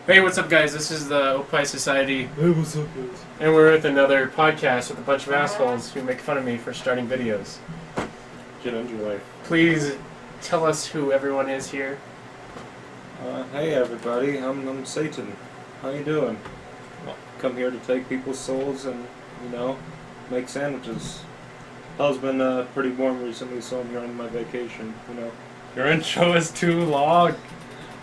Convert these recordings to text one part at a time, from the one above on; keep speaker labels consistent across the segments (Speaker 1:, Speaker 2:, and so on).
Speaker 1: Hey, what's up, guys? This is the Opie Society,
Speaker 2: Hey, what's up, guys?
Speaker 1: and we're with another podcast with a bunch of assholes who make fun of me for starting videos.
Speaker 2: Get into your life.
Speaker 1: Please tell us who everyone is here.
Speaker 2: Hey, everybody. I'm Satan. How you doing? Well, come here to take people's souls and, make sandwiches. Hell's been pretty warm recently, so I'm here on my vacation,
Speaker 1: Your intro is too long.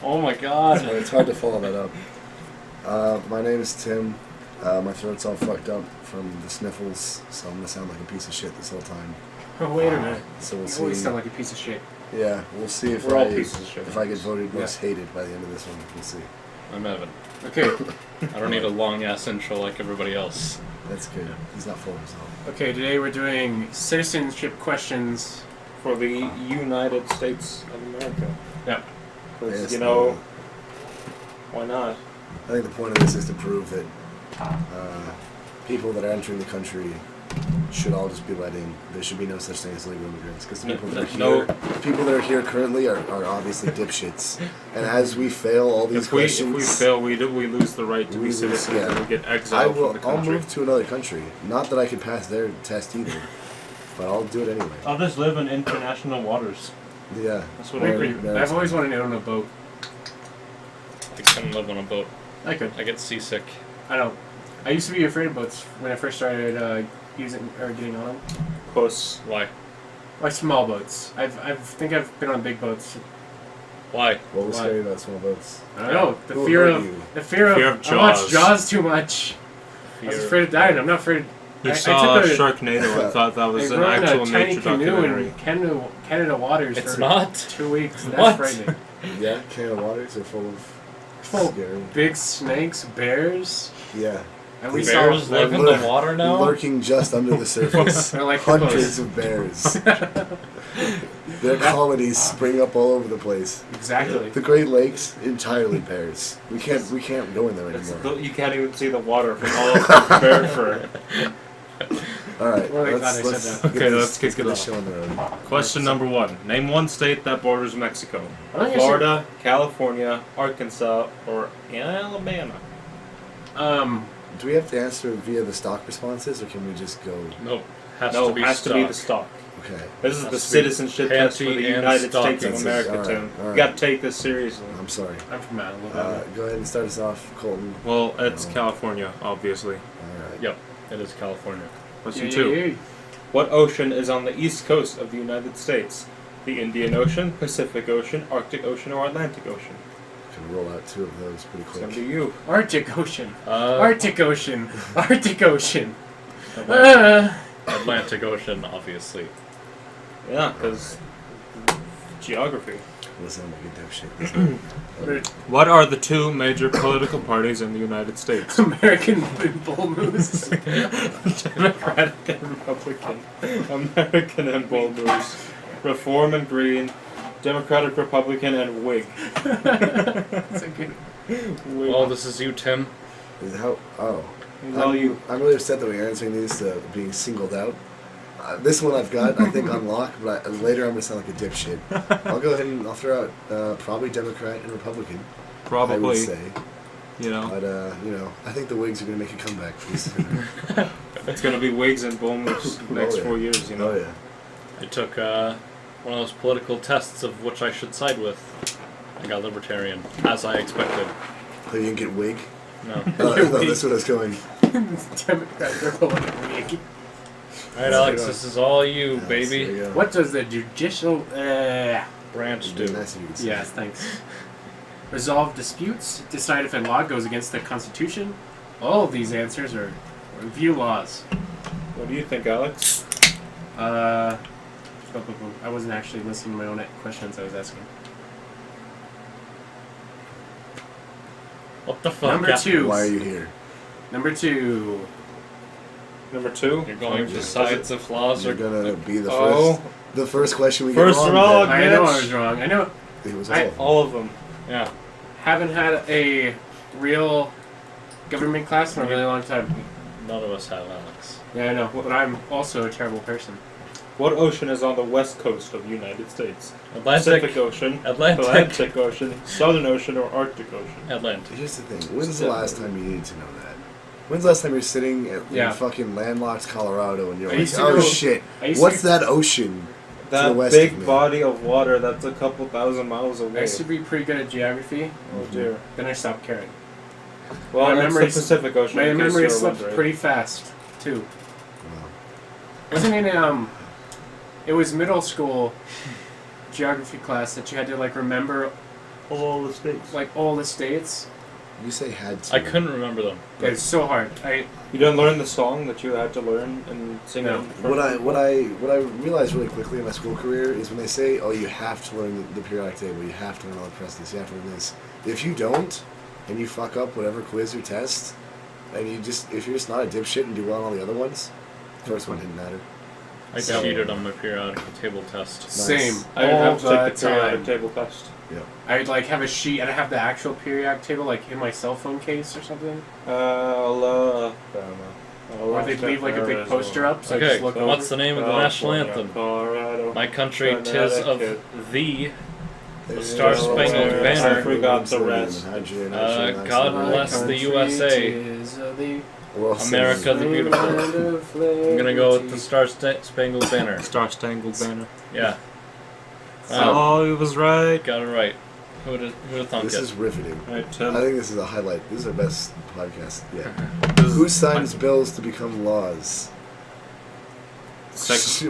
Speaker 1: Oh my god.
Speaker 3: It's hard to follow that up. My name is Tim. My throat's all fucked up from the sniffles, so I'm gonna sound like a piece of shit this whole time.
Speaker 1: Oh, wait a minute.
Speaker 3: So we'll
Speaker 1: You always
Speaker 3: see.
Speaker 1: sound like a piece of shit.
Speaker 3: Yeah, we'll see if
Speaker 2: We're all pieces of shit.
Speaker 3: if I get voted most hated by the end of this one. We'll see.
Speaker 4: I'm Evan.
Speaker 1: Okay.
Speaker 4: I don't need a long ass intro like everybody else.
Speaker 3: That's good. He's not full of himself.
Speaker 1: Okay, today we're doing citizenship questions.
Speaker 2: For the United States of America.
Speaker 1: Yep.
Speaker 2: Because,
Speaker 3: Yes,
Speaker 2: why not?
Speaker 3: I think the point of this is to prove that people that are entering the country should all just be let in. There should be no such thing as legal immigrants. Because the people that are here currently are obviously dipshits. And as we fail all these questions,
Speaker 2: If we fail, we lose the right to be citizens and we get exiled from the country.
Speaker 3: I'll move to another country. Not that I can pass their test either, but I'll do it anyway.
Speaker 2: I'll just live in international waters.
Speaker 3: Yeah.
Speaker 2: That's what
Speaker 1: I
Speaker 2: I
Speaker 1: agree.
Speaker 2: agree.
Speaker 1: I've always wanted to own a boat.
Speaker 4: I couldn't live on a boat.
Speaker 1: I could.
Speaker 4: I get seasick.
Speaker 1: I don't. I used to be afraid of boats when I first started using or getting on them.
Speaker 2: Close.
Speaker 4: Why?
Speaker 1: Like small boats. I think I've been on big boats.
Speaker 4: Why?
Speaker 3: What was
Speaker 1: Why?
Speaker 3: scary about small boats?
Speaker 1: I don't know. The
Speaker 3: Who
Speaker 1: fear
Speaker 3: hurt
Speaker 1: of
Speaker 3: you?
Speaker 1: fear
Speaker 2: Fear
Speaker 1: of
Speaker 2: of
Speaker 1: I watched
Speaker 2: Jaws.
Speaker 1: Jaws too much. I was afraid of dying. I'm not afraid.
Speaker 2: You
Speaker 1: I
Speaker 2: saw
Speaker 1: took a-
Speaker 2: Sharknado and thought that was
Speaker 1: I
Speaker 2: an
Speaker 1: rode in
Speaker 2: actual
Speaker 1: a tiny
Speaker 2: nature
Speaker 1: canoe
Speaker 2: documentary.
Speaker 1: in Canada waters
Speaker 4: It's
Speaker 1: for
Speaker 4: not.
Speaker 1: 2 weeks. And
Speaker 4: What?
Speaker 1: that's frightening.
Speaker 3: Yeah, Canada waters are full of
Speaker 1: Full
Speaker 3: scary.
Speaker 1: big snakes, bears,
Speaker 3: Yeah.
Speaker 1: and we
Speaker 4: Bears
Speaker 1: saw
Speaker 4: live in the water now?
Speaker 3: Lurking just under the surface.
Speaker 1: They're like
Speaker 3: Hundreds
Speaker 1: hippos.
Speaker 3: of bears. Their colonies spring up all over the place.
Speaker 1: Exactly.
Speaker 3: The Great Lakes, entirely bears. We can't go in there anymore.
Speaker 2: You can't even see the water from all of the bear fur.
Speaker 3: All right,
Speaker 1: Well, I'm glad I
Speaker 3: let's
Speaker 1: said
Speaker 3: get
Speaker 2: Okay,
Speaker 3: this,
Speaker 2: let's kick
Speaker 3: get
Speaker 2: it
Speaker 3: this
Speaker 2: off.
Speaker 3: show on the road.
Speaker 2: Question number 1. Name one state that borders Mexico.
Speaker 1: I think I
Speaker 2: Florida, California, Arkansas, or Alabama.
Speaker 3: Do we have to answer via the stock responses, or can we just go?
Speaker 4: Nope. Has
Speaker 2: No,
Speaker 4: to be
Speaker 2: it has
Speaker 4: stock.
Speaker 2: to be the stock.
Speaker 3: Okay,
Speaker 2: This is
Speaker 4: Has
Speaker 2: the
Speaker 4: to be
Speaker 2: citizenship test for the
Speaker 4: panty and
Speaker 2: United
Speaker 4: stock.
Speaker 2: States of
Speaker 3: That's it.
Speaker 2: America,
Speaker 3: All right,
Speaker 2: Tim.
Speaker 3: all right.
Speaker 2: You gotta take this seriously.
Speaker 3: I'm sorry.
Speaker 1: I'm from Alabama.
Speaker 3: Go ahead and start us off, Colton.
Speaker 2: Well, it's
Speaker 3: No.
Speaker 2: California, obviously.
Speaker 3: All right.
Speaker 4: Yep. It is California.
Speaker 2: Question
Speaker 1: Yeah,
Speaker 2: 2.
Speaker 1: yeah, yeah.
Speaker 2: What ocean is on the east coast of the United States? The Indian Ocean, Pacific Ocean, Arctic Ocean, or Atlantic Ocean?
Speaker 3: Can roll out 2 of those pretty
Speaker 2: It's gonna
Speaker 3: quick.
Speaker 2: be you.
Speaker 1: Arctic Ocean.
Speaker 4: Uh,
Speaker 1: Arctic Ocean. Arctic Ocean.
Speaker 4: Atlantic Ocean, obviously.
Speaker 2: Yeah, because geography.
Speaker 3: Listen, I'm a good dipshit.
Speaker 2: What are the 2 major political parties in the United States?
Speaker 1: American Bull Moose.
Speaker 2: Democratic and Republican. American and Bull Moose. Reform and Green. Democratic, Republican, and Whig.
Speaker 1: That's a good.
Speaker 2: Whig.
Speaker 4: Well, this is you, Tim.
Speaker 3: Is how? Oh,
Speaker 2: It's all you.
Speaker 3: I'm really upset that we're answering these to being singled out. This one I've got, I think, on lock, but later I'm gonna sound like a dipshit. I'll go ahead and I'll throw out probably Democrat and Republican. I would
Speaker 2: Probably,
Speaker 3: say,
Speaker 2: you know.
Speaker 3: but I think the Whigs are gonna make a comeback pretty soon.
Speaker 2: It's gonna be Whigs and Bull Moose next
Speaker 3: yeah.
Speaker 2: 4 years, you know.
Speaker 3: Oh yeah.
Speaker 4: I took one of those political tests of which I should side with. I got Libertarian, as I expected.
Speaker 3: Oh, you didn't get Whig?
Speaker 4: No.
Speaker 3: I thought that's what I was going.
Speaker 1: Democrat, Republican, Whig.
Speaker 4: Alright, Alex, this is all you,
Speaker 3: Yes,
Speaker 4: baby.
Speaker 3: there you go.
Speaker 1: What does the judicial
Speaker 4: Branch
Speaker 3: It'd be
Speaker 4: do.
Speaker 3: nice if you could say
Speaker 1: Yes,
Speaker 3: it.
Speaker 1: thanks. Resolve disputes, decide if a law goes against the Constitution. All of these answers are review laws.
Speaker 2: What do you think, Alex?
Speaker 1: I wasn't actually listening to my own questions I was asking.
Speaker 4: What the fuck?
Speaker 1: Number 2.
Speaker 3: Why are you here?
Speaker 1: Number 2.
Speaker 2: Number 2?
Speaker 4: You're going to
Speaker 3: Yeah.
Speaker 4: sides of laws
Speaker 3: You're
Speaker 4: or
Speaker 3: gonna be the
Speaker 2: Oh.
Speaker 3: first. The first question we
Speaker 2: First
Speaker 3: get wrong.
Speaker 2: wrong.
Speaker 3: then.
Speaker 1: I know I
Speaker 2: bitch.
Speaker 1: was wrong. I know.
Speaker 3: It was
Speaker 1: I-
Speaker 3: all.
Speaker 2: All of them.
Speaker 4: yeah.
Speaker 1: Haven't had a real government class in a really long time.
Speaker 4: None of us have, Alex.
Speaker 1: Yeah, I know. But I'm also a terrible person.
Speaker 2: What ocean is on the west coast of the United States?
Speaker 4: Atlantic.
Speaker 2: Pacific Ocean,
Speaker 4: Atlantic.
Speaker 2: Atlantic Ocean, Southern Ocean, or Arctic Ocean?
Speaker 4: Atlantic.
Speaker 3: Here's the thing. When's the last time you needed to know that? When's the last time you're sitting in
Speaker 1: Yeah.
Speaker 3: fucking landlocked Colorado and you're
Speaker 1: I
Speaker 3: like,
Speaker 1: used to
Speaker 3: oh
Speaker 1: go-
Speaker 3: shit,
Speaker 1: I used
Speaker 3: what's
Speaker 1: to-
Speaker 3: that ocean to the
Speaker 2: That
Speaker 3: west
Speaker 2: big
Speaker 3: of me?
Speaker 2: body of water that's a couple thousand miles
Speaker 1: I
Speaker 2: away.
Speaker 1: used to be pretty good at geography.
Speaker 2: Oh dear.
Speaker 1: Then I stopped caring.
Speaker 2: Well,
Speaker 1: My
Speaker 2: that's the
Speaker 1: memory's-
Speaker 2: Pacific Ocean.
Speaker 1: My
Speaker 2: in case
Speaker 1: memory
Speaker 2: you were
Speaker 1: slipped
Speaker 2: wondering.
Speaker 1: pretty fast too.
Speaker 3: Wow.
Speaker 1: Wasn't it it was middle school geography class that you had to like remember
Speaker 2: All the states.
Speaker 1: like all the states.
Speaker 3: You say had to.
Speaker 4: I couldn't remember them.
Speaker 1: It's so hard.
Speaker 2: You didn't learn the song that you had to learn and sing
Speaker 1: No.
Speaker 2: it. in front of
Speaker 3: What
Speaker 2: people?
Speaker 3: I realized really quickly in my school career is when they say, "Oh, you have to learn the periodic table. You have to learn all the precedents. You have to learn this." If you don't, and you fuck up whatever quiz or test, and if you're just not a dipshit and do well on all the other ones, the first one didn't matter.
Speaker 4: I
Speaker 3: So-
Speaker 4: cheated on my periodic table test.
Speaker 1: Same.
Speaker 2: I
Speaker 1: all
Speaker 2: have to
Speaker 1: the
Speaker 2: take the periodic
Speaker 1: time.
Speaker 2: table test.
Speaker 1: I'd like have a sheet and I have the actual periodic table like in my cell phone case or something.
Speaker 2: Or
Speaker 1: Or they'd leave like a big poster up so I
Speaker 4: Okay,
Speaker 1: just look over.
Speaker 4: what's the name of the national anthem?
Speaker 2: Colorado.
Speaker 4: My country, 'tis of thee.
Speaker 3: The
Speaker 4: Star-Spangled
Speaker 2: I
Speaker 4: Banner.
Speaker 2: forgot the rest.
Speaker 4: God
Speaker 1: My
Speaker 4: bless the
Speaker 1: country
Speaker 4: USA.
Speaker 1: 'tis of thee,
Speaker 4: America the beautiful.
Speaker 1: land of
Speaker 4: I'm gonna go with the
Speaker 1: liberty.
Speaker 4: Star-Spangled Banner.
Speaker 2: Star Spangled Banner.
Speaker 4: Yeah. Wow,
Speaker 2: Oh, he was right.
Speaker 4: got it right. Who'd have thunk
Speaker 3: This
Speaker 4: it?
Speaker 3: is riveting.
Speaker 2: Right,
Speaker 3: I
Speaker 2: Tim.
Speaker 3: think this is a highlight. This is our best podcast yet.
Speaker 2: This is
Speaker 3: Who signs bills to become laws?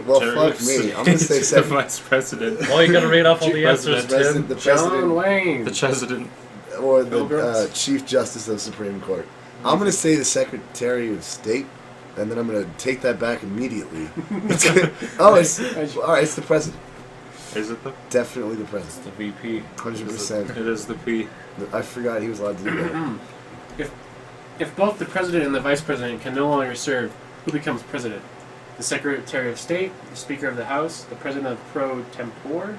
Speaker 3: Well, fuck me. I'm gonna say
Speaker 2: the
Speaker 3: second.
Speaker 2: vice president.
Speaker 4: Well, you gotta read off all the answers,
Speaker 3: President,
Speaker 4: Tim.
Speaker 3: the
Speaker 1: John
Speaker 3: president,
Speaker 1: Wayne.
Speaker 2: The president.
Speaker 3: or the
Speaker 1: Pilgrims.
Speaker 3: Chief Justice of the Supreme Court. I'm gonna say the Secretary of State, and then I'm gonna take that back immediately. It's all right. It's the president.
Speaker 2: Is it the?
Speaker 3: Definitely the
Speaker 4: It's
Speaker 3: president.
Speaker 4: the VP.
Speaker 3: 100%.
Speaker 2: It is the P.
Speaker 3: I forgot he was allowed to do that.
Speaker 1: If both the president and the vice president can no longer serve, who becomes president? The Secretary of State, the Speaker of the House, the President of pro tempore?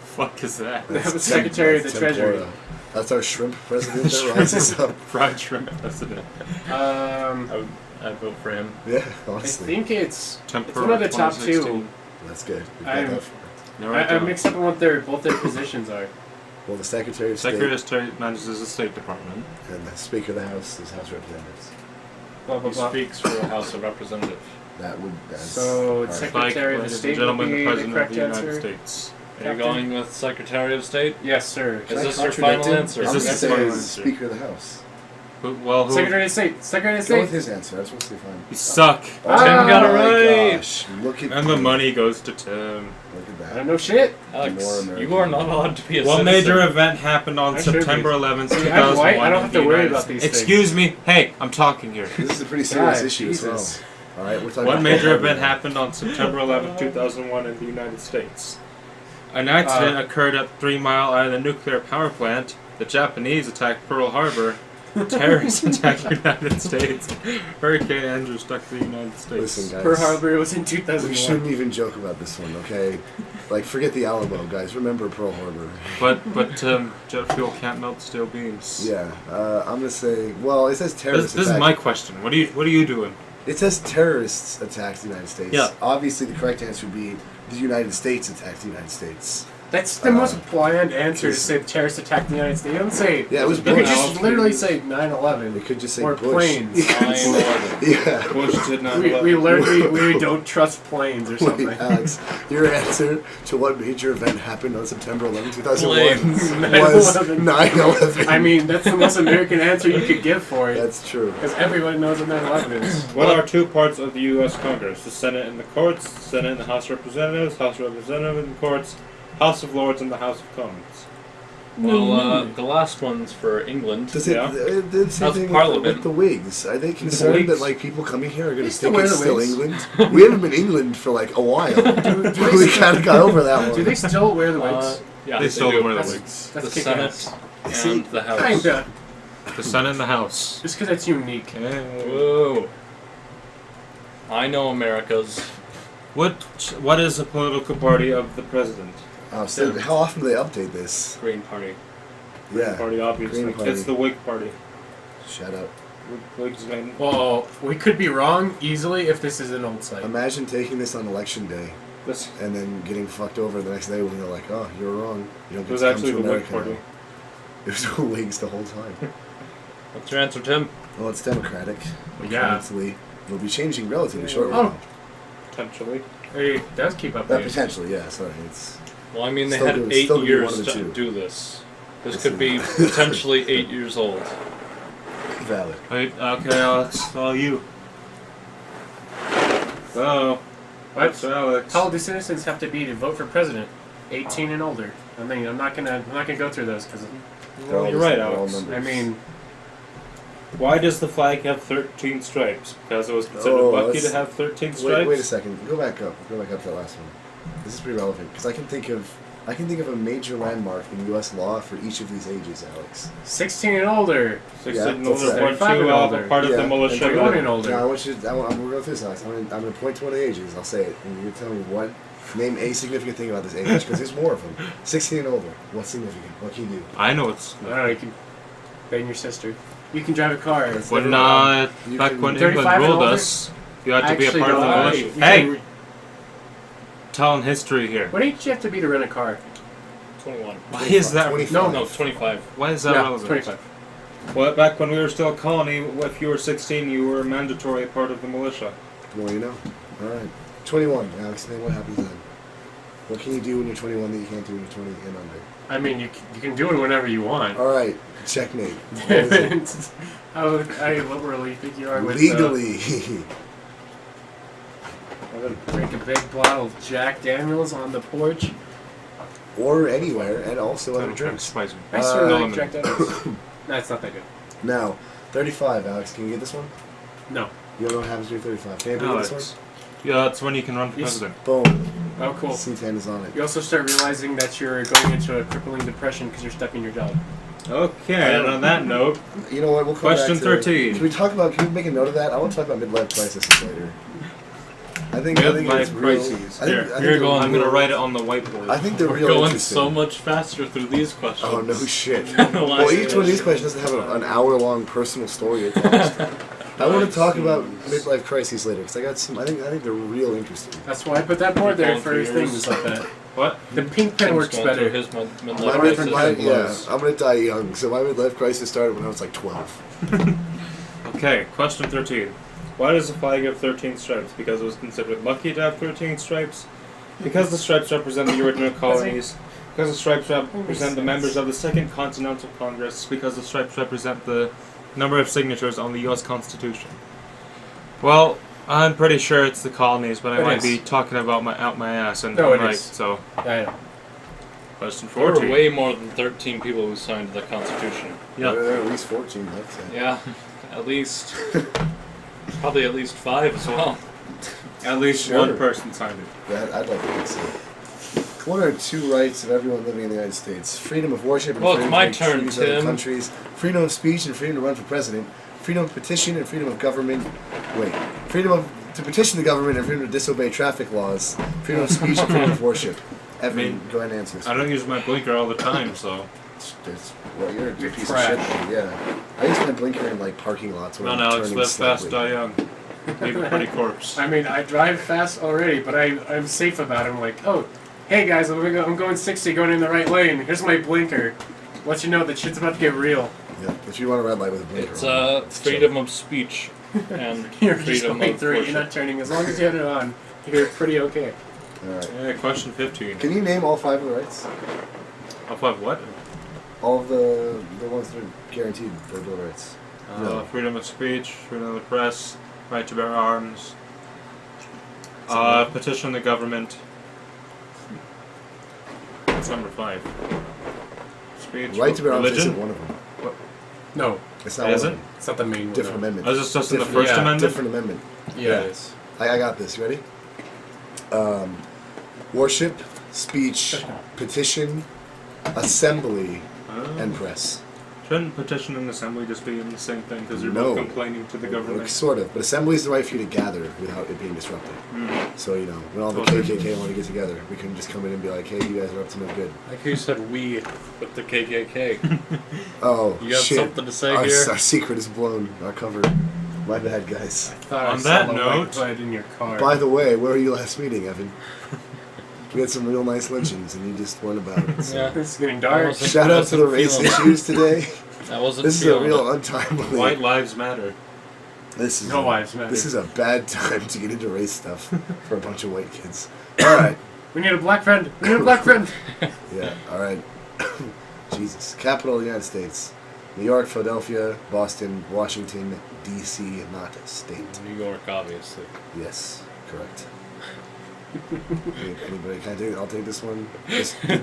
Speaker 2: Fuck is that?
Speaker 1: The Secretary of the
Speaker 3: Tempura.
Speaker 1: Treasury.
Speaker 3: That's our shrimp president that rises up.
Speaker 2: Fried shrimp president.
Speaker 4: I'd vote for him.
Speaker 3: Yeah,
Speaker 1: I
Speaker 3: honestly.
Speaker 1: think it's
Speaker 2: Tempura
Speaker 1: one of the top
Speaker 2: 2016.
Speaker 1: two.
Speaker 3: That's good. We got
Speaker 1: I'm-
Speaker 3: that far.
Speaker 2: No,
Speaker 1: I mixed up on what both their positions are.
Speaker 3: Well, the Secretary of State
Speaker 2: Secretary of State manages the State Department.
Speaker 3: and the Speaker of the House is House of Representatives.
Speaker 1: Blah blah
Speaker 4: He
Speaker 1: blah.
Speaker 4: speaks for the House of Representatives.
Speaker 3: That's
Speaker 1: So,
Speaker 3: hard.
Speaker 1: Secretary of the
Speaker 2: ladies
Speaker 1: State
Speaker 2: and gentlemen,
Speaker 1: would be
Speaker 2: the
Speaker 1: the
Speaker 2: President of
Speaker 1: correct
Speaker 2: the United
Speaker 1: answer.
Speaker 2: States.
Speaker 4: Are you
Speaker 1: Captain?
Speaker 4: going with Secretary of State?
Speaker 1: Yes, sir.
Speaker 4: Is this
Speaker 3: Can I
Speaker 4: your
Speaker 3: contradict
Speaker 4: final
Speaker 3: him?
Speaker 4: answer?
Speaker 2: Is
Speaker 3: I'm
Speaker 2: this
Speaker 3: gonna
Speaker 2: his
Speaker 3: say
Speaker 2: final
Speaker 3: is
Speaker 2: answer?
Speaker 3: Speaker of the House.
Speaker 2: Who?
Speaker 1: Secretary of State. Secretary of
Speaker 3: Go with
Speaker 1: State.
Speaker 3: his answer. That's mostly fine.
Speaker 2: You suck.
Speaker 4: Tim got it
Speaker 3: Oh my
Speaker 4: right.
Speaker 3: gosh. Look at
Speaker 2: And the money goes to Tim.
Speaker 3: Look at
Speaker 1: I
Speaker 3: that.
Speaker 1: don't know shit.
Speaker 4: Alex,
Speaker 3: More American.
Speaker 4: you are not allowed to be a
Speaker 2: What
Speaker 4: citizen.
Speaker 2: major event happened on
Speaker 1: I should be.
Speaker 2: September 11th,
Speaker 1: See,
Speaker 2: 2001?
Speaker 1: I'm white. I don't
Speaker 2: in
Speaker 1: have
Speaker 2: the
Speaker 1: to worry
Speaker 2: United
Speaker 1: about
Speaker 2: States?
Speaker 1: these things.
Speaker 2: Excuse me. Hey, I'm talking here.
Speaker 3: This is a pretty serious
Speaker 1: God,
Speaker 3: issue
Speaker 1: Jesus.
Speaker 3: as well. All right, we're talking
Speaker 2: What
Speaker 3: about
Speaker 2: major
Speaker 3: Pearl
Speaker 2: event
Speaker 3: Harbor.
Speaker 2: happened on September 11th, 2001 in the United States? An accident occurred at 3 Mile Island nuclear power plant. The Japanese attacked Pearl Harbor. Terrorists attacked the United States. Hurricane Andrew struck the United States.
Speaker 3: Listen, guys.
Speaker 1: Pearl Harbor was in
Speaker 3: We
Speaker 1: 2001.
Speaker 3: shouldn't even joke about this one, okay? Like, forget the Alamo, guys. Remember Pearl Harbor.
Speaker 2: But jet fuel can't melt steel beams.
Speaker 3: Yeah, I'm gonna say. Well, it says terrorists.
Speaker 2: This is
Speaker 3: attacked-
Speaker 2: my question. What are you doing?
Speaker 3: It says terrorists attacked the United States.
Speaker 2: Yeah.
Speaker 3: Obviously, the correct answer would be the United States attacked the United States.
Speaker 1: That's the most bland answer to
Speaker 3: because-
Speaker 1: say terrorists attacked the United States. You don't say.
Speaker 3: Yeah, it was
Speaker 1: You could
Speaker 3: Bush.
Speaker 1: just literally say
Speaker 3: It
Speaker 1: 9/11
Speaker 3: could just say
Speaker 1: or
Speaker 3: Bush.
Speaker 1: planes.
Speaker 3: You could say- yeah.
Speaker 2: Bush did not.
Speaker 1: We learned we don't trust planes or something.
Speaker 3: Wait, Alex, your answer to what major event happened on September 11, 2001
Speaker 4: Planes.
Speaker 3: was
Speaker 1: 9/11.
Speaker 3: 9/11.
Speaker 1: I mean, that's the most American answer you could give for it.
Speaker 3: That's true.
Speaker 1: Because everyone knows what 9/11 is.
Speaker 2: What are two parts of the U.S. Congress? The Senate and the courts, Senate and the House of Representatives, House of Representatives and the courts, House of Lords and the House of Commons.
Speaker 4: Well, the last one's for England.
Speaker 3: Does it,
Speaker 2: Yeah.
Speaker 3: it did the same
Speaker 4: That's
Speaker 3: thing
Speaker 4: Parliament.
Speaker 3: with the Whigs? Are they concerned
Speaker 2: Whigs?
Speaker 3: that like people coming here are going
Speaker 1: They
Speaker 3: to
Speaker 1: still
Speaker 3: think
Speaker 1: wear
Speaker 3: it's
Speaker 1: the
Speaker 3: still
Speaker 1: wigs.
Speaker 3: England? We haven't been England for like a while. We kind of got over that one.
Speaker 1: Do they still wear the wigs?
Speaker 4: Yeah,
Speaker 2: They still
Speaker 4: do.
Speaker 2: wear the
Speaker 1: That's-
Speaker 2: wigs.
Speaker 4: The
Speaker 1: That's
Speaker 4: Senate
Speaker 3: See,
Speaker 4: and the House.
Speaker 1: Kinda.
Speaker 2: The Senate and the House.
Speaker 1: Just because it's unique.
Speaker 4: Whoa. I know America's.
Speaker 2: What is the political party of the president?
Speaker 3: So how often do they update this?
Speaker 4: Green Party.
Speaker 3: Yeah.
Speaker 2: Party, obviously.
Speaker 3: Green Party.
Speaker 2: It's the Whig Party.
Speaker 3: Shut up.
Speaker 1: Well, we could be wrong easily if this is an old site.
Speaker 3: Imagine taking this on election day
Speaker 2: This
Speaker 3: and then getting fucked over the next day when they're like, "Oh, you're wrong. You don't get
Speaker 2: was
Speaker 3: to come
Speaker 2: actually
Speaker 3: to
Speaker 2: the Whig
Speaker 3: America
Speaker 2: Party.
Speaker 3: now." It was the Whigs the whole time.
Speaker 4: What's your answer, Tim?
Speaker 3: Well, it's Democratic.
Speaker 1: Yeah.
Speaker 3: Currently, it'll be changing relatively shortly.
Speaker 1: Oh.
Speaker 2: Potentially.
Speaker 1: It does keep up
Speaker 3: That
Speaker 1: with
Speaker 3: potentially, yeah. Sorry, it's
Speaker 4: Well, I mean, they
Speaker 3: Still
Speaker 4: had
Speaker 3: do-
Speaker 4: 8
Speaker 3: still do one
Speaker 4: years
Speaker 3: of the
Speaker 4: to
Speaker 3: two.
Speaker 4: do this. This
Speaker 3: This
Speaker 4: could
Speaker 3: is-
Speaker 4: be potentially 8 years old.
Speaker 3: valid.
Speaker 2: Wait, okay, Alex, all you. So,
Speaker 1: What?
Speaker 2: Alex?
Speaker 1: How old do citizens have to be to vote for president? 18 and older. I mean, I'm not gonna go through those because
Speaker 3: They're all
Speaker 2: Well, you're
Speaker 3: the
Speaker 2: right,
Speaker 3: same, they're all
Speaker 2: Alex.
Speaker 3: numbers.
Speaker 1: I mean,
Speaker 2: Why does the flag have 13 stripes? Because it was considered lucky to have 13 stripes?
Speaker 3: wait a second. Go back up. Go back up to that last one. This is pretty relevant because I can think of a major landmark in U.S. law for each of these ages, Alex.
Speaker 1: 16 and older.
Speaker 2: 16
Speaker 3: Yeah,
Speaker 2: and
Speaker 3: what's
Speaker 2: older,
Speaker 3: that?
Speaker 2: weren't
Speaker 1: 35 and
Speaker 2: you
Speaker 1: older.
Speaker 2: part of
Speaker 3: Yeah,
Speaker 2: the
Speaker 3: and
Speaker 2: militia?
Speaker 1: 21 and older.
Speaker 3: Now I want you. We're going to go through this, Alex. I'm going to point to one of the ages. I'll say it, and you tell me what. Name a significant thing about this age because there's more of them. 16 and older. What's significant? What can you do?
Speaker 2: I know it's.
Speaker 1: I don't know. You can bang your sister. You can drive a car.
Speaker 3: That's
Speaker 2: When
Speaker 3: never- you
Speaker 2: back
Speaker 3: can-
Speaker 2: when
Speaker 1: 35
Speaker 2: England
Speaker 1: and
Speaker 2: ruled
Speaker 1: older?
Speaker 2: us, you had to be a
Speaker 1: Actually,
Speaker 2: part of the
Speaker 1: no,
Speaker 2: militia.
Speaker 1: you
Speaker 2: Hey,
Speaker 1: can-
Speaker 2: telling history here.
Speaker 1: What age do you have to be to rent a car?
Speaker 4: 21.
Speaker 2: Why is that?
Speaker 3: 25.
Speaker 4: No, 25.
Speaker 2: Why is that
Speaker 1: Yeah,
Speaker 2: relevant?
Speaker 1: 25.
Speaker 2: Well, back when we were still a colony, if you were 16, you were mandatory part of the militia.
Speaker 3: Well, you know. All right. 21. Alex, then what happens then? What can you do when you're 21 that you can't do when you're 20 and under?
Speaker 1: I mean, you can do it whenever you want.
Speaker 3: All right. Checkmate. What is it?
Speaker 1: How liberal you think you are with
Speaker 3: Legally.
Speaker 1: drink a big bottle of Jack Daniels on the porch?
Speaker 3: or anywhere, and also other drinks.
Speaker 2: Spicy.
Speaker 1: I certainly like
Speaker 3: Uh,
Speaker 1: Jack Daniels. No, it's not that good.
Speaker 3: Now, 35, Alex. Can you get this one?
Speaker 1: No.
Speaker 3: You don't know what happens when you're 35. Can you get this
Speaker 2: Alex.
Speaker 3: one?
Speaker 2: Yeah, that's when you can run for
Speaker 1: Yes.
Speaker 2: president.
Speaker 3: Boom.
Speaker 1: Oh, cool.
Speaker 3: C10 is on it.
Speaker 1: You also start realizing that you're going into a crippling depression because you're stuck in your job.
Speaker 2: Okay, and on that note,
Speaker 3: You know what? We'll come
Speaker 2: Question
Speaker 3: back to it.
Speaker 2: 13.
Speaker 3: Can we talk about? Can we make a note of that? I want to talk about midlife crisis later. I think
Speaker 2: Midlife
Speaker 3: it's real.
Speaker 2: crises.
Speaker 3: I think,
Speaker 2: Here,
Speaker 3: I think
Speaker 4: here
Speaker 3: they're
Speaker 4: going.
Speaker 2: I'm
Speaker 3: real-
Speaker 2: going to write it on the whiteboard.
Speaker 3: I think they're
Speaker 4: We're
Speaker 3: real
Speaker 4: going
Speaker 3: interesting.
Speaker 4: so much faster through these questions.
Speaker 3: Oh no shit!
Speaker 4: Well,
Speaker 3: Well, each one of these questions doesn't have an hour-long personal story attached. I want to talk about midlife crises later because I got some. I think they're real interesting.
Speaker 1: That's why I put that board there
Speaker 4: Going
Speaker 1: for
Speaker 4: through
Speaker 1: things
Speaker 4: yours.
Speaker 1: like that.
Speaker 2: What?
Speaker 1: The pink pen
Speaker 4: Tim's
Speaker 1: works
Speaker 4: going through
Speaker 1: better.
Speaker 4: his midlife
Speaker 3: My
Speaker 4: crisis.
Speaker 3: yeah, I'm gonna die young. So my midlife crisis started when I was like 12.
Speaker 2: Okay, question 13. Why does the flag have 13 stripes? Because it was considered lucky to have 13 stripes? Because the stripes represent the original colonies? Because the stripes represent the members of the Second Continental Congress? Because the stripes represent the number of signatures on the U.S. Constitution? Well, I'm pretty sure it's the colonies, but I
Speaker 1: It
Speaker 2: might
Speaker 1: is.
Speaker 2: be talking about out my ass, and
Speaker 1: No,
Speaker 2: I'm
Speaker 1: it
Speaker 2: right.
Speaker 1: is.
Speaker 2: So,
Speaker 1: I know.
Speaker 2: question
Speaker 4: There were
Speaker 2: 14.
Speaker 4: way more than 13 people who signed the Constitution.
Speaker 2: Yeah.
Speaker 3: There are at least 14. I'd say.
Speaker 4: Yeah, at least. Probably at least 5 as well.
Speaker 2: At least
Speaker 3: Sure.
Speaker 2: one person signed it.
Speaker 3: Yeah, I'd like to see. What are two rights of everyone living in the United States? Freedom of worship and
Speaker 4: Well, it's
Speaker 3: freedom
Speaker 4: my
Speaker 3: to
Speaker 4: turn,
Speaker 3: choose other
Speaker 4: Tim.
Speaker 3: countries. Freedom of speech and freedom to run for president. Freedom of petition and freedom of government. Wait. Freedom to petition the government and freedom to disobey traffic laws. Freedom of speech and freedom of worship. Evan, go ahead and answer this.
Speaker 2: I don't use my blinker all the time, so.
Speaker 3: Well, you're a
Speaker 1: You're
Speaker 3: piece
Speaker 1: trash.
Speaker 3: of shit. Yeah. I use my blinker in like parking lots when
Speaker 2: Run,
Speaker 3: I'm
Speaker 2: Alex,
Speaker 3: turning
Speaker 2: live fast,
Speaker 3: slightly.
Speaker 2: die young. Leave a pretty corpse.
Speaker 1: I mean, I drive fast already, but I'm safe about it. I'm like, oh, hey guys, I'm going 60, going in the right lane. Here's my blinker. Let you know that shit's about to get real.
Speaker 3: Yeah, if you want a red light with a blinker
Speaker 4: It's
Speaker 3: on,
Speaker 4: freedom of speech and
Speaker 1: You're just
Speaker 4: freedom
Speaker 1: going
Speaker 4: of
Speaker 1: through it.
Speaker 4: worship.
Speaker 1: You're not turning. As long as you have it on, you're pretty okay.
Speaker 3: All right.
Speaker 2: Yeah, question 15.
Speaker 3: Can you name all 5 of the rights?
Speaker 2: I'll have what?
Speaker 3: All of the ones that are guaranteed for Bill of Rights. No.
Speaker 2: Freedom of speech, freedom of the press, right to bear arms, petition the government. That's number 5. Speech,
Speaker 3: Right to bear arms
Speaker 2: religion.
Speaker 3: isn't one of them.
Speaker 1: No,
Speaker 3: It's not
Speaker 2: Is
Speaker 3: one
Speaker 2: it?
Speaker 3: of them.
Speaker 1: it's not the main one.
Speaker 3: Different
Speaker 1: no.
Speaker 3: amendment.
Speaker 2: Oh, is this just in the
Speaker 3: Different-
Speaker 2: First
Speaker 1: yeah,
Speaker 2: Amendment?
Speaker 3: Different amendment.
Speaker 1: Yeah,
Speaker 3: Yeah.
Speaker 1: it is.
Speaker 3: I got this. You ready? Worship, speech, petition, assembly, and press.
Speaker 2: Shouldn't petition and assembly just be in the same thing because you're
Speaker 3: No.
Speaker 2: both complaining to the government?
Speaker 3: Sort of. But assembly is the right for you to gather without it being disrupted.
Speaker 2: Mm.
Speaker 3: So, you know, when all the
Speaker 2: Okay.
Speaker 3: KKK want to get together, we can just come in and be like, hey, you guys are up to no good.
Speaker 4: Like you said, we with the KKK.
Speaker 3: Oh,
Speaker 4: You got
Speaker 3: shit.
Speaker 4: something to say
Speaker 3: our,
Speaker 4: here?
Speaker 3: Our secret is blown. Our cover. My bad, guys.
Speaker 1: I thought
Speaker 2: On
Speaker 1: I
Speaker 2: that
Speaker 1: saw the
Speaker 2: note-
Speaker 1: white hood in your car.
Speaker 3: By the way, where were you last meeting, Evan? We had some real nice lynchings, and you just weren't about it. So.
Speaker 4: Yeah.
Speaker 1: This is getting dark.
Speaker 4: Almost-
Speaker 3: Shout out to the race
Speaker 4: Feeling it.
Speaker 3: issues today.
Speaker 4: I wasn't
Speaker 3: This is a
Speaker 4: feeling
Speaker 3: real
Speaker 4: it.
Speaker 3: untimely.
Speaker 2: White lives matter.
Speaker 3: This is
Speaker 1: No lives matter.
Speaker 3: This is a bad time to get into race stuff for a bunch of white kids. All right.
Speaker 1: We need a black friend. We need a black friend.
Speaker 3: Yeah. All right. Jesus. Capital of the United States: New York, Philadelphia, Boston, Washington, D.C. Not a state.
Speaker 4: New York, obviously.
Speaker 3: Yes. Correct. Anybody? Can I take? I'll take this one.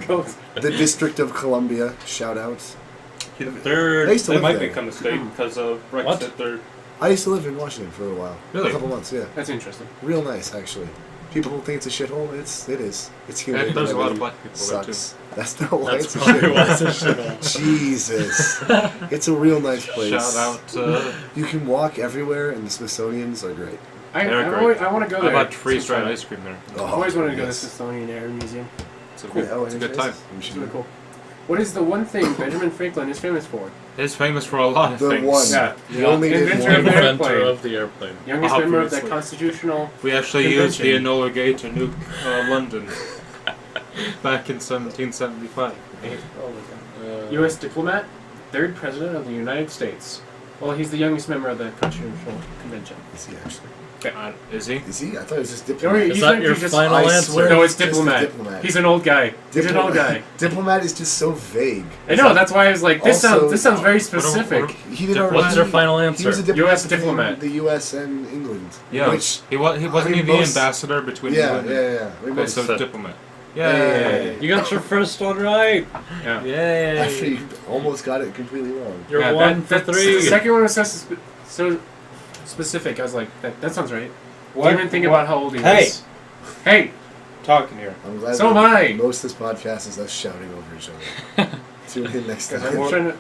Speaker 1: Go.
Speaker 3: The District of Columbia. Shout out.
Speaker 2: They
Speaker 3: I used to live
Speaker 2: might
Speaker 3: there.
Speaker 2: become a state because of Brexit.
Speaker 4: What?
Speaker 2: They're
Speaker 3: I used to live in Washington for a while.
Speaker 2: Really?
Speaker 3: A couple months. Yeah.
Speaker 1: That's interesting.
Speaker 3: Real nice, actually. People think it's a shithole. It is. It's humid.
Speaker 2: and there's a lot of
Speaker 3: Everything
Speaker 2: black people there too.
Speaker 3: sucks. That's not why
Speaker 4: That's
Speaker 3: it's a
Speaker 4: probably why it's a
Speaker 3: shithole.
Speaker 4: shithole.
Speaker 3: Jesus. It's a real nice place.
Speaker 2: Shout out.
Speaker 3: You can walk everywhere, and the Smithsonian's are great.
Speaker 2: They're great.
Speaker 1: I want to go
Speaker 2: I
Speaker 1: there.
Speaker 2: bought freeze-dried ice cream there.
Speaker 3: Oh,
Speaker 1: I've always wanted to go to the
Speaker 3: yes.
Speaker 1: Smithsonian Air Museum.
Speaker 2: It's a,
Speaker 3: Cool.
Speaker 2: good, it's a good time.
Speaker 3: We
Speaker 1: It's
Speaker 3: should
Speaker 1: really
Speaker 3: go.
Speaker 1: cool. What is the one thing Benjamin Franklin is famous for?
Speaker 2: It's famous for a lot of
Speaker 3: The
Speaker 2: things.
Speaker 3: one.
Speaker 1: Yeah.
Speaker 3: You only did
Speaker 1: Inventor
Speaker 3: one.
Speaker 1: of the
Speaker 4: Inventor
Speaker 1: airplane.
Speaker 4: of the airplane.
Speaker 1: Youngest member of the
Speaker 2: Obviously.
Speaker 1: Constitutional.
Speaker 2: We actually used the
Speaker 1: Convention.
Speaker 2: Enola Gay to nuke London back in 1775.
Speaker 1: U.S. diplomat, third president of the United States. Well, he's the youngest member of the Constitutional Convention.
Speaker 3: Is he actually?
Speaker 2: Is he?
Speaker 3: Is he? I thought it was just
Speaker 1: Or
Speaker 3: diplomat.
Speaker 1: he's
Speaker 4: Is that
Speaker 1: like-
Speaker 4: your
Speaker 1: he's just-
Speaker 4: final
Speaker 3: I
Speaker 4: answer?
Speaker 3: swear.
Speaker 1: No, it's
Speaker 3: Just a
Speaker 1: diplomat.
Speaker 3: diplomat.
Speaker 1: He's an old guy. He's an old guy.
Speaker 3: Diplomat is just so vague.
Speaker 1: I know. That's why I was like, this
Speaker 3: Also-
Speaker 1: sounds very specific.
Speaker 3: He did
Speaker 2: What's
Speaker 3: already-
Speaker 4: your final
Speaker 3: He
Speaker 4: answer?
Speaker 3: was a diplomat
Speaker 1: US
Speaker 3: between
Speaker 1: diplomat.
Speaker 3: the U.S. and England.
Speaker 2: Yeah.
Speaker 3: Which,
Speaker 2: He wasn't
Speaker 3: I mean,
Speaker 2: he the
Speaker 3: most-
Speaker 2: ambassador between
Speaker 3: yeah.
Speaker 2: England
Speaker 3: We
Speaker 2: and
Speaker 3: most,
Speaker 2: so diplomat.
Speaker 3: Yay.
Speaker 2: Yay.
Speaker 4: You got your first one right.
Speaker 1: Yeah.
Speaker 2: Yay.
Speaker 3: Actually, you almost got it completely wrong.
Speaker 4: You're
Speaker 1: Yeah,
Speaker 4: one for
Speaker 1: The
Speaker 4: three.
Speaker 1: second one was so specific. I was like, that sounds right. Didn't even think about how old he
Speaker 2: Hey.
Speaker 1: was. Hey.
Speaker 2: Talking here.
Speaker 3: I'm glad
Speaker 1: So
Speaker 3: that
Speaker 1: am I.
Speaker 3: most of this podcast is us shouting over each other. Tune in next
Speaker 1: Because
Speaker 3: time.
Speaker 1: I'm trying to.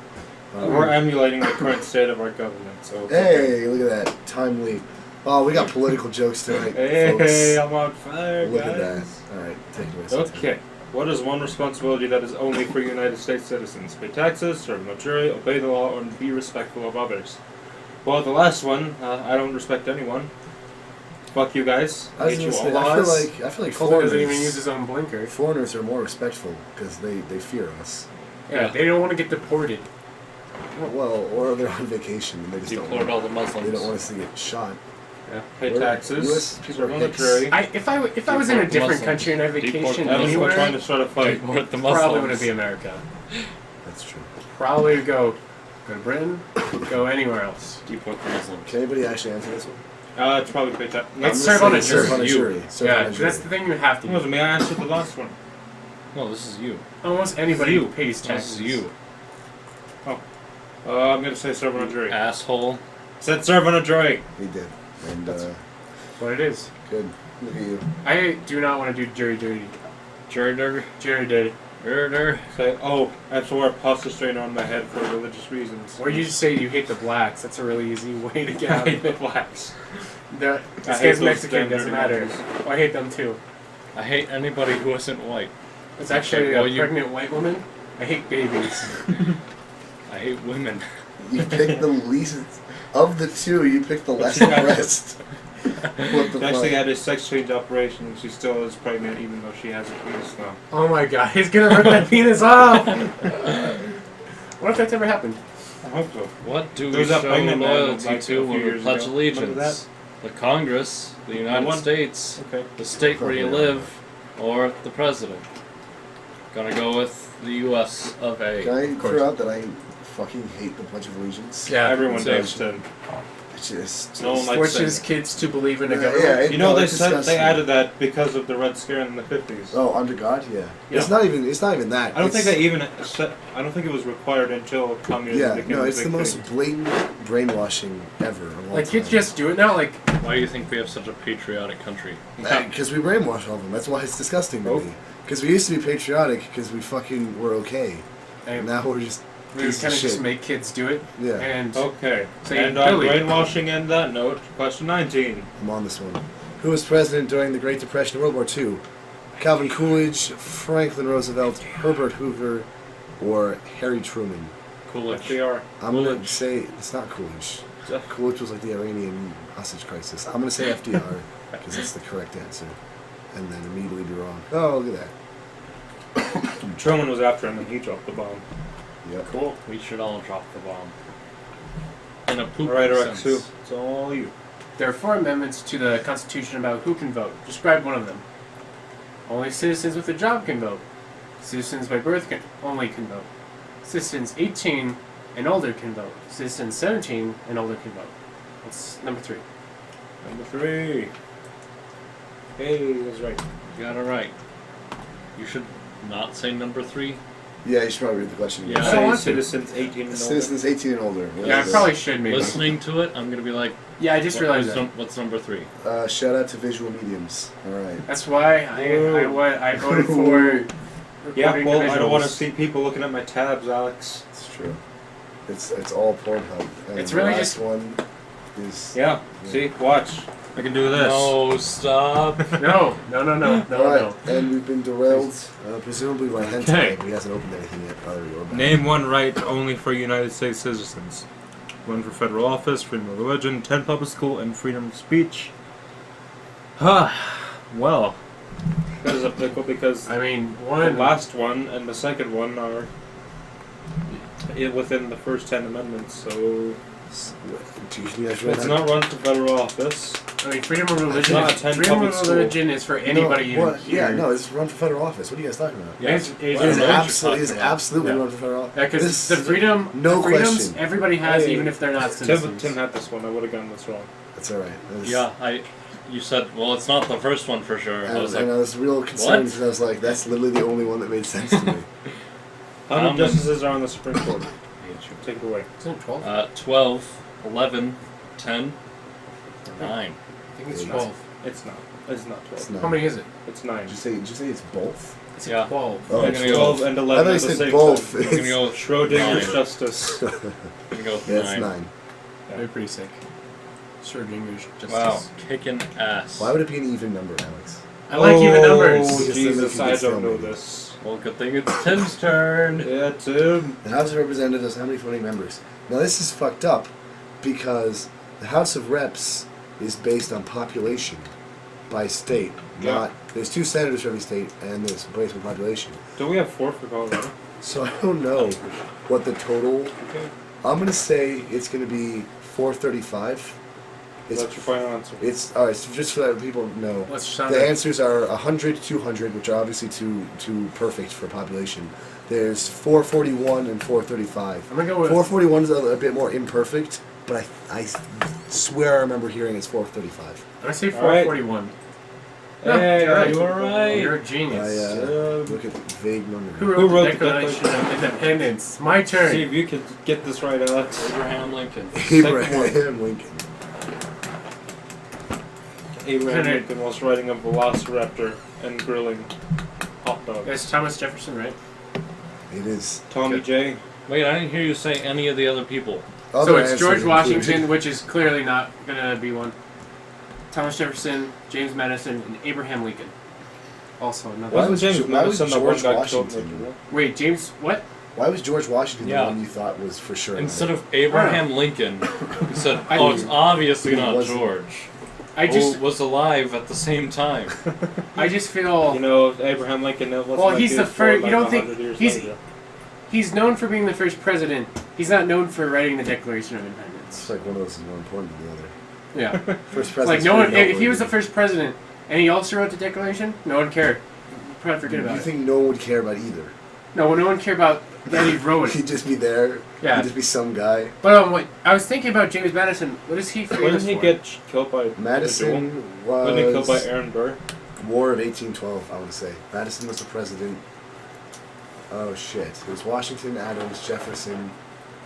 Speaker 2: We're emulating the current state of our government. So it's
Speaker 3: Hey, look at that. Timely. Oh, we got political jokes tonight,
Speaker 2: okay.
Speaker 3: folks.
Speaker 2: Hey, I'm on fire,
Speaker 3: Look
Speaker 2: guys.
Speaker 3: at that. Alright, take it away. Sultan.
Speaker 2: Okay. What is one responsibility that is only for United States citizens? Pay taxes, serve a jury, obey the law, and be respectful of others. Well, the last one, I don't respect anyone. Fuck you guys.
Speaker 3: I was
Speaker 2: Hate you
Speaker 3: gonna
Speaker 2: all.
Speaker 3: say,
Speaker 2: laws.
Speaker 3: I feel like
Speaker 1: Colten doesn't even use
Speaker 3: foreigners,
Speaker 1: his own blinker.
Speaker 3: foreigners are more respectful because they fear us.
Speaker 1: Yeah, they don't want to get deported.
Speaker 3: Well, or they're on vacation and they just don't
Speaker 4: Deplored
Speaker 3: want,
Speaker 4: all the
Speaker 3: they
Speaker 4: Muslims.
Speaker 3: don't want us to get shot.
Speaker 2: Pay
Speaker 3: We're-
Speaker 2: taxes,
Speaker 3: US people
Speaker 2: serve
Speaker 3: are
Speaker 2: on the
Speaker 3: dicks.
Speaker 2: jury.
Speaker 1: If I was in a
Speaker 4: Deport
Speaker 1: different
Speaker 4: Muslims.
Speaker 1: country and I
Speaker 4: Deport
Speaker 1: vacation
Speaker 4: Muslims.
Speaker 2: Evan's trying
Speaker 1: anywhere,
Speaker 2: to start a fight.
Speaker 4: Deport the Muslims.
Speaker 1: probably would be America.
Speaker 3: That's true.
Speaker 1: Probably would go to Britain, go anywhere else.
Speaker 4: Deport the Muslims.
Speaker 3: Can anybody actually answer this one?
Speaker 2: It's probably pay taxes.
Speaker 1: Let's
Speaker 3: I'm
Speaker 1: serve
Speaker 3: gonna
Speaker 1: on a
Speaker 3: say serve
Speaker 1: jury.
Speaker 3: on a
Speaker 4: You.
Speaker 3: jury. Serve
Speaker 1: Yeah,
Speaker 3: on a jury.
Speaker 1: that's the thing you have to
Speaker 2: It
Speaker 1: do.
Speaker 2: wasn't me. I answered the last one.
Speaker 4: No, this is you.
Speaker 1: Almost anybody
Speaker 2: You.
Speaker 1: who pays
Speaker 4: This
Speaker 1: taxes.
Speaker 4: is you.
Speaker 2: I'm gonna say serve on a jury.
Speaker 4: Asshole.
Speaker 2: Said serve on a jury.
Speaker 3: He did. And,
Speaker 1: What it is.
Speaker 3: good. Look at you.
Speaker 1: I do not want to do jury duty.
Speaker 4: Jurder.
Speaker 1: Jury duty.
Speaker 4: Jurder.
Speaker 2: Say, oh, I have to wear a pasta strainer on my head for religious reasons.
Speaker 1: Or you just say you hate the blacks. That's a really easy way to get
Speaker 2: I
Speaker 1: out
Speaker 2: hate
Speaker 1: of
Speaker 2: the
Speaker 1: it.
Speaker 2: blacks.
Speaker 1: This
Speaker 2: I hate
Speaker 1: guy's
Speaker 2: those
Speaker 1: Mexican,
Speaker 2: damn
Speaker 1: doesn't
Speaker 2: dirty
Speaker 1: matter.
Speaker 2: knuckles.
Speaker 1: Oh, I hate them too.
Speaker 4: I hate anybody who isn't white.
Speaker 1: It's actually
Speaker 4: Well,
Speaker 1: a
Speaker 4: you-
Speaker 1: pregnant white woman. I hate babies.
Speaker 4: I hate women.
Speaker 3: You picked the least of the two. You picked the less impressed. What the
Speaker 2: She actually
Speaker 3: fuck?
Speaker 2: had a sex change operation and she still is pregnant even though she has a penis now.
Speaker 1: Oh my god, he's gonna rip that penis off! What if that's ever happened?
Speaker 2: I hope so.
Speaker 4: What do we
Speaker 2: There was that
Speaker 4: show
Speaker 2: pregnant man,
Speaker 4: loyalty
Speaker 2: like, a
Speaker 4: to
Speaker 2: few
Speaker 4: when we
Speaker 2: years
Speaker 4: pledge
Speaker 2: ago.
Speaker 4: allegiance?
Speaker 2: Remember
Speaker 4: The Congress, the United
Speaker 2: one?
Speaker 4: States,
Speaker 2: Okay.
Speaker 4: the state where you live, or the president? Gonna go with the U.S. of A.
Speaker 3: Can I
Speaker 4: of course.
Speaker 3: throw out that I fucking hate the Pledge of Allegiance?
Speaker 1: Yeah,
Speaker 2: Everyone
Speaker 3: same.
Speaker 2: does too.
Speaker 3: It's just...
Speaker 2: No one likes
Speaker 1: Forces
Speaker 2: saying
Speaker 1: kids to believe in a
Speaker 3: Yeah,
Speaker 1: government.
Speaker 2: You know, they
Speaker 3: it's
Speaker 2: said
Speaker 3: disgusting.
Speaker 2: they added that because of the Red Scare in the 50s.
Speaker 3: Oh, under God, yeah.
Speaker 2: Yeah.
Speaker 3: It's not even that.
Speaker 2: I don't
Speaker 3: It's-
Speaker 2: think they even said, I don't think it was required until communism
Speaker 3: Yeah,
Speaker 2: became
Speaker 3: no,
Speaker 2: a
Speaker 3: it's
Speaker 2: big
Speaker 3: the most
Speaker 2: thing.
Speaker 3: blatant brainwashing ever. Of all
Speaker 1: Like, kids
Speaker 3: time.
Speaker 1: just do it now, like,
Speaker 4: Why do you think we have such a patriotic country?
Speaker 3: Because we brainwash all of them. That's why it's disgusting to
Speaker 2: Oh.
Speaker 3: me. Because we used to be patriotic because we fucking were okay.
Speaker 1: and
Speaker 3: Now we're just
Speaker 1: we
Speaker 3: piece of
Speaker 1: kind of just
Speaker 3: shit.
Speaker 1: make kids do it.
Speaker 3: Yeah.
Speaker 1: And
Speaker 2: Okay.
Speaker 1: Say,
Speaker 2: and on
Speaker 1: Billy.
Speaker 2: brainwashing and that note, question 19.
Speaker 3: I'm on this one. Who was president during the Great Depression and World War II? Calvin Coolidge, Franklin Roosevelt, Herbert Hoover, or Harry Truman?
Speaker 4: Coolidge.
Speaker 2: FDR.
Speaker 3: I'm gonna
Speaker 4: Coolidge.
Speaker 3: say it's not Coolidge. Coolidge was like the Iranian hostage crisis. I'm gonna say FDR because that's the correct answer, and then immediately be wrong. Oh, look at that.
Speaker 2: Truman was after him and he dropped the bomb.
Speaker 3: Yep.
Speaker 4: Cool. We should all drop the bomb. In a poop
Speaker 2: Alright,
Speaker 4: sense.
Speaker 2: Sue. It's all you.
Speaker 1: There are 4 amendments to the Constitution about who can vote. Describe one of them. Only citizens with a job can vote. Citizens by birth only can vote. Citizens 18 and older can vote. Citizens 17 and older can vote. That's number 3.
Speaker 2: Number 3. Hey, that's right.
Speaker 4: You got it right. You should not say number 3.
Speaker 3: Yeah, you should probably read the question again.
Speaker 4: Yeah.
Speaker 1: I don't want to.
Speaker 2: Citizens 18 and older.
Speaker 3: Citizens 18 and older. What
Speaker 1: Yeah, I
Speaker 3: is it?
Speaker 1: probably should maybe.
Speaker 4: Listening to it, I'm gonna be like,
Speaker 1: Yeah, I just realized that.
Speaker 4: what's number 3?
Speaker 3: Shout out to visual mediums. All right.
Speaker 1: That's why I voted for.
Speaker 2: Yeah,
Speaker 1: recording
Speaker 2: well,
Speaker 1: the
Speaker 2: I don't want to
Speaker 1: visuals.
Speaker 2: see people looking at my tabs, Alex.
Speaker 3: It's true. It's all Pornhub. And
Speaker 1: It's really
Speaker 3: the last
Speaker 1: just-
Speaker 3: one is.
Speaker 2: Yeah, see, watch. I can do this.
Speaker 4: No, stop.
Speaker 1: No.
Speaker 3: All right, and we've been derailed, presumably by hentai.
Speaker 4: Okay.
Speaker 3: But he hasn't opened anything yet. Probably your bad.
Speaker 2: Name one right only for United States citizens. One for federal office, freedom of religion, 10 public school, and freedom of speech. Well, that is applicable because
Speaker 1: I mean,
Speaker 2: the
Speaker 1: one.
Speaker 2: last one and the second one are within the first 10 amendments, so
Speaker 3: You guys read
Speaker 2: it's
Speaker 3: that?
Speaker 2: not run for federal office.
Speaker 1: I mean, freedom of religion.
Speaker 2: not
Speaker 1: Is,
Speaker 2: attend
Speaker 1: freedom
Speaker 2: public
Speaker 1: of
Speaker 2: school.
Speaker 1: religion is for anybody.
Speaker 3: No,
Speaker 1: even
Speaker 3: what? Yeah,
Speaker 1: here.
Speaker 3: no, it's run for federal office. What are you guys talking about?
Speaker 1: Yeah, it's
Speaker 4: I don't
Speaker 3: It's
Speaker 4: know what you're
Speaker 3: absolutely,
Speaker 4: talking about.
Speaker 3: absolutely
Speaker 1: Yeah.
Speaker 3: run for federal office.
Speaker 1: Yeah, because
Speaker 3: This-
Speaker 1: the freedom,
Speaker 3: no
Speaker 1: the freedoms
Speaker 3: question.
Speaker 1: everybody has,
Speaker 2: Hey,
Speaker 1: even if they're not
Speaker 2: Tim
Speaker 1: citizens.
Speaker 2: had this one. I would have gotten this wrong.
Speaker 3: That's all right.
Speaker 4: Yeah, you said, well, it's not the first one for sure. I was like,
Speaker 3: and I was real concerned
Speaker 4: what?
Speaker 3: because I was like, that's literally the only one that made sense to me.
Speaker 2: How many
Speaker 4: Um,
Speaker 2: justices are on the Supreme Court? Take it away.
Speaker 1: Isn't it 12?
Speaker 4: 12, 11, 10, 9.
Speaker 1: I think it's
Speaker 3: Yeah,
Speaker 1: 12.
Speaker 2: It's not. It's not 12.
Speaker 3: It's not.
Speaker 1: How many is it?
Speaker 2: It's 9.
Speaker 3: Did you say it's both?
Speaker 1: It's
Speaker 4: Yeah.
Speaker 1: 12.
Speaker 3: Oh,
Speaker 4: I'm
Speaker 3: it's
Speaker 4: gonna go-
Speaker 2: 12 and
Speaker 3: I
Speaker 2: 11
Speaker 3: thought
Speaker 2: at
Speaker 3: you
Speaker 2: the
Speaker 3: said
Speaker 2: same
Speaker 3: both.
Speaker 2: time.
Speaker 4: I'm gonna go with
Speaker 2: Schrodinger's
Speaker 4: 9.
Speaker 2: justice.
Speaker 4: I'm gonna go with
Speaker 3: Yeah,
Speaker 4: 9.
Speaker 3: it's 9.
Speaker 1: They're pretty sick. Schrodinger's justice.
Speaker 4: Wow, kicking ass.
Speaker 3: Why would it be an even number, Alex?
Speaker 1: I like even numbers.
Speaker 2: Oh,
Speaker 3: Just
Speaker 2: Jesus,
Speaker 3: so that
Speaker 2: I
Speaker 3: you can
Speaker 2: don't know
Speaker 3: tell me.
Speaker 2: this.
Speaker 4: Well, good thing it's Tim's turn.
Speaker 2: Yeah, Tim.
Speaker 3: The House of Representatives, how many voting members? Now, this is fucked up because the House of Reps is based on population by state.
Speaker 2: Yeah.
Speaker 3: Not There's 2 senators for every state, and there's based on population.
Speaker 2: Don't we have 4 for Colorado?
Speaker 3: So I don't know what the total.
Speaker 2: Okay.
Speaker 3: I'm gonna say it's gonna be 435.
Speaker 2: That's your final answer.
Speaker 3: It's all right. So just so that people know,
Speaker 1: Let's sound
Speaker 3: the
Speaker 1: it.
Speaker 3: answers are 100, 200, which are obviously too perfect for population. There's 441 and 435.
Speaker 1: I'm gonna go with
Speaker 3: 441 is a bit more imperfect, but I swear I remember hearing it's 435.
Speaker 1: I'm gonna say
Speaker 2: All right.
Speaker 1: 441.
Speaker 2: Hey,
Speaker 1: you're right.
Speaker 2: you were right.
Speaker 1: You're a genius.
Speaker 3: Look at the vague number.
Speaker 1: Who wrote,
Speaker 2: wrote
Speaker 1: the
Speaker 2: the
Speaker 1: Declaration of Independence? My
Speaker 2: See
Speaker 1: turn.
Speaker 2: if you can get this right, Alex.
Speaker 4: Abraham Lincoln.
Speaker 3: Abraham Lincoln.
Speaker 2: Abraham Lincoln was riding a velociraptor and grilling hot dogs.
Speaker 1: That's Thomas Jefferson, right?
Speaker 3: It is.
Speaker 2: Tommy
Speaker 4: Good.
Speaker 2: J.
Speaker 4: Wait, I didn't hear you say any of the other people.
Speaker 1: So
Speaker 3: Other
Speaker 1: it's
Speaker 3: answers
Speaker 1: George
Speaker 3: include-
Speaker 1: Washington, which is clearly not gonna be one. Thomas Jefferson, James Madison, and Abraham Lincoln. Also another.
Speaker 3: Why
Speaker 2: Wasn't
Speaker 3: was
Speaker 2: James
Speaker 3: Jo- why was
Speaker 2: Madison the one
Speaker 3: George
Speaker 2: got killed in
Speaker 3: Washington?
Speaker 2: the war?
Speaker 1: Wait, James what?
Speaker 3: Why was George Washington
Speaker 4: Yeah.
Speaker 3: the one you thought was for sure?
Speaker 4: Instead of Abraham Lincoln, you said,
Speaker 1: I-
Speaker 4: oh, it's obviously
Speaker 3: It
Speaker 4: not
Speaker 3: wasn't.
Speaker 4: George.
Speaker 1: I just
Speaker 4: Who was alive at the same time.
Speaker 1: I just feel
Speaker 2: You know, Abraham Lincoln. It wasn't
Speaker 1: Well,
Speaker 2: like
Speaker 1: he's
Speaker 2: he
Speaker 1: the
Speaker 2: was
Speaker 1: first-
Speaker 2: born
Speaker 1: you
Speaker 2: like
Speaker 1: don't think
Speaker 2: 100 years
Speaker 1: he's-
Speaker 2: later.
Speaker 1: he's known for being the first president. He's not known for writing the Declaration of Independence.
Speaker 3: It's like one of those is more important than the other.
Speaker 1: Yeah.
Speaker 3: First
Speaker 1: It's
Speaker 3: president.
Speaker 1: like no one if he was the first president and he also wrote the Declaration, no one cared. Probably forget about
Speaker 3: You
Speaker 1: it.
Speaker 3: think no one would care about either?
Speaker 1: No one cared about that he wrote
Speaker 3: He'd
Speaker 1: it.
Speaker 3: just be there.
Speaker 1: Yeah.
Speaker 3: He'd just be some guy.
Speaker 1: But wait, I was thinking about James Madison. What is he famous
Speaker 2: When did he
Speaker 1: for?
Speaker 2: get killed by
Speaker 3: Madison
Speaker 2: When he killed by
Speaker 3: was
Speaker 2: Aaron Burr?
Speaker 3: War of 1812. I want to say Madison was the president. Oh shit! It was Washington, Adams, Jefferson.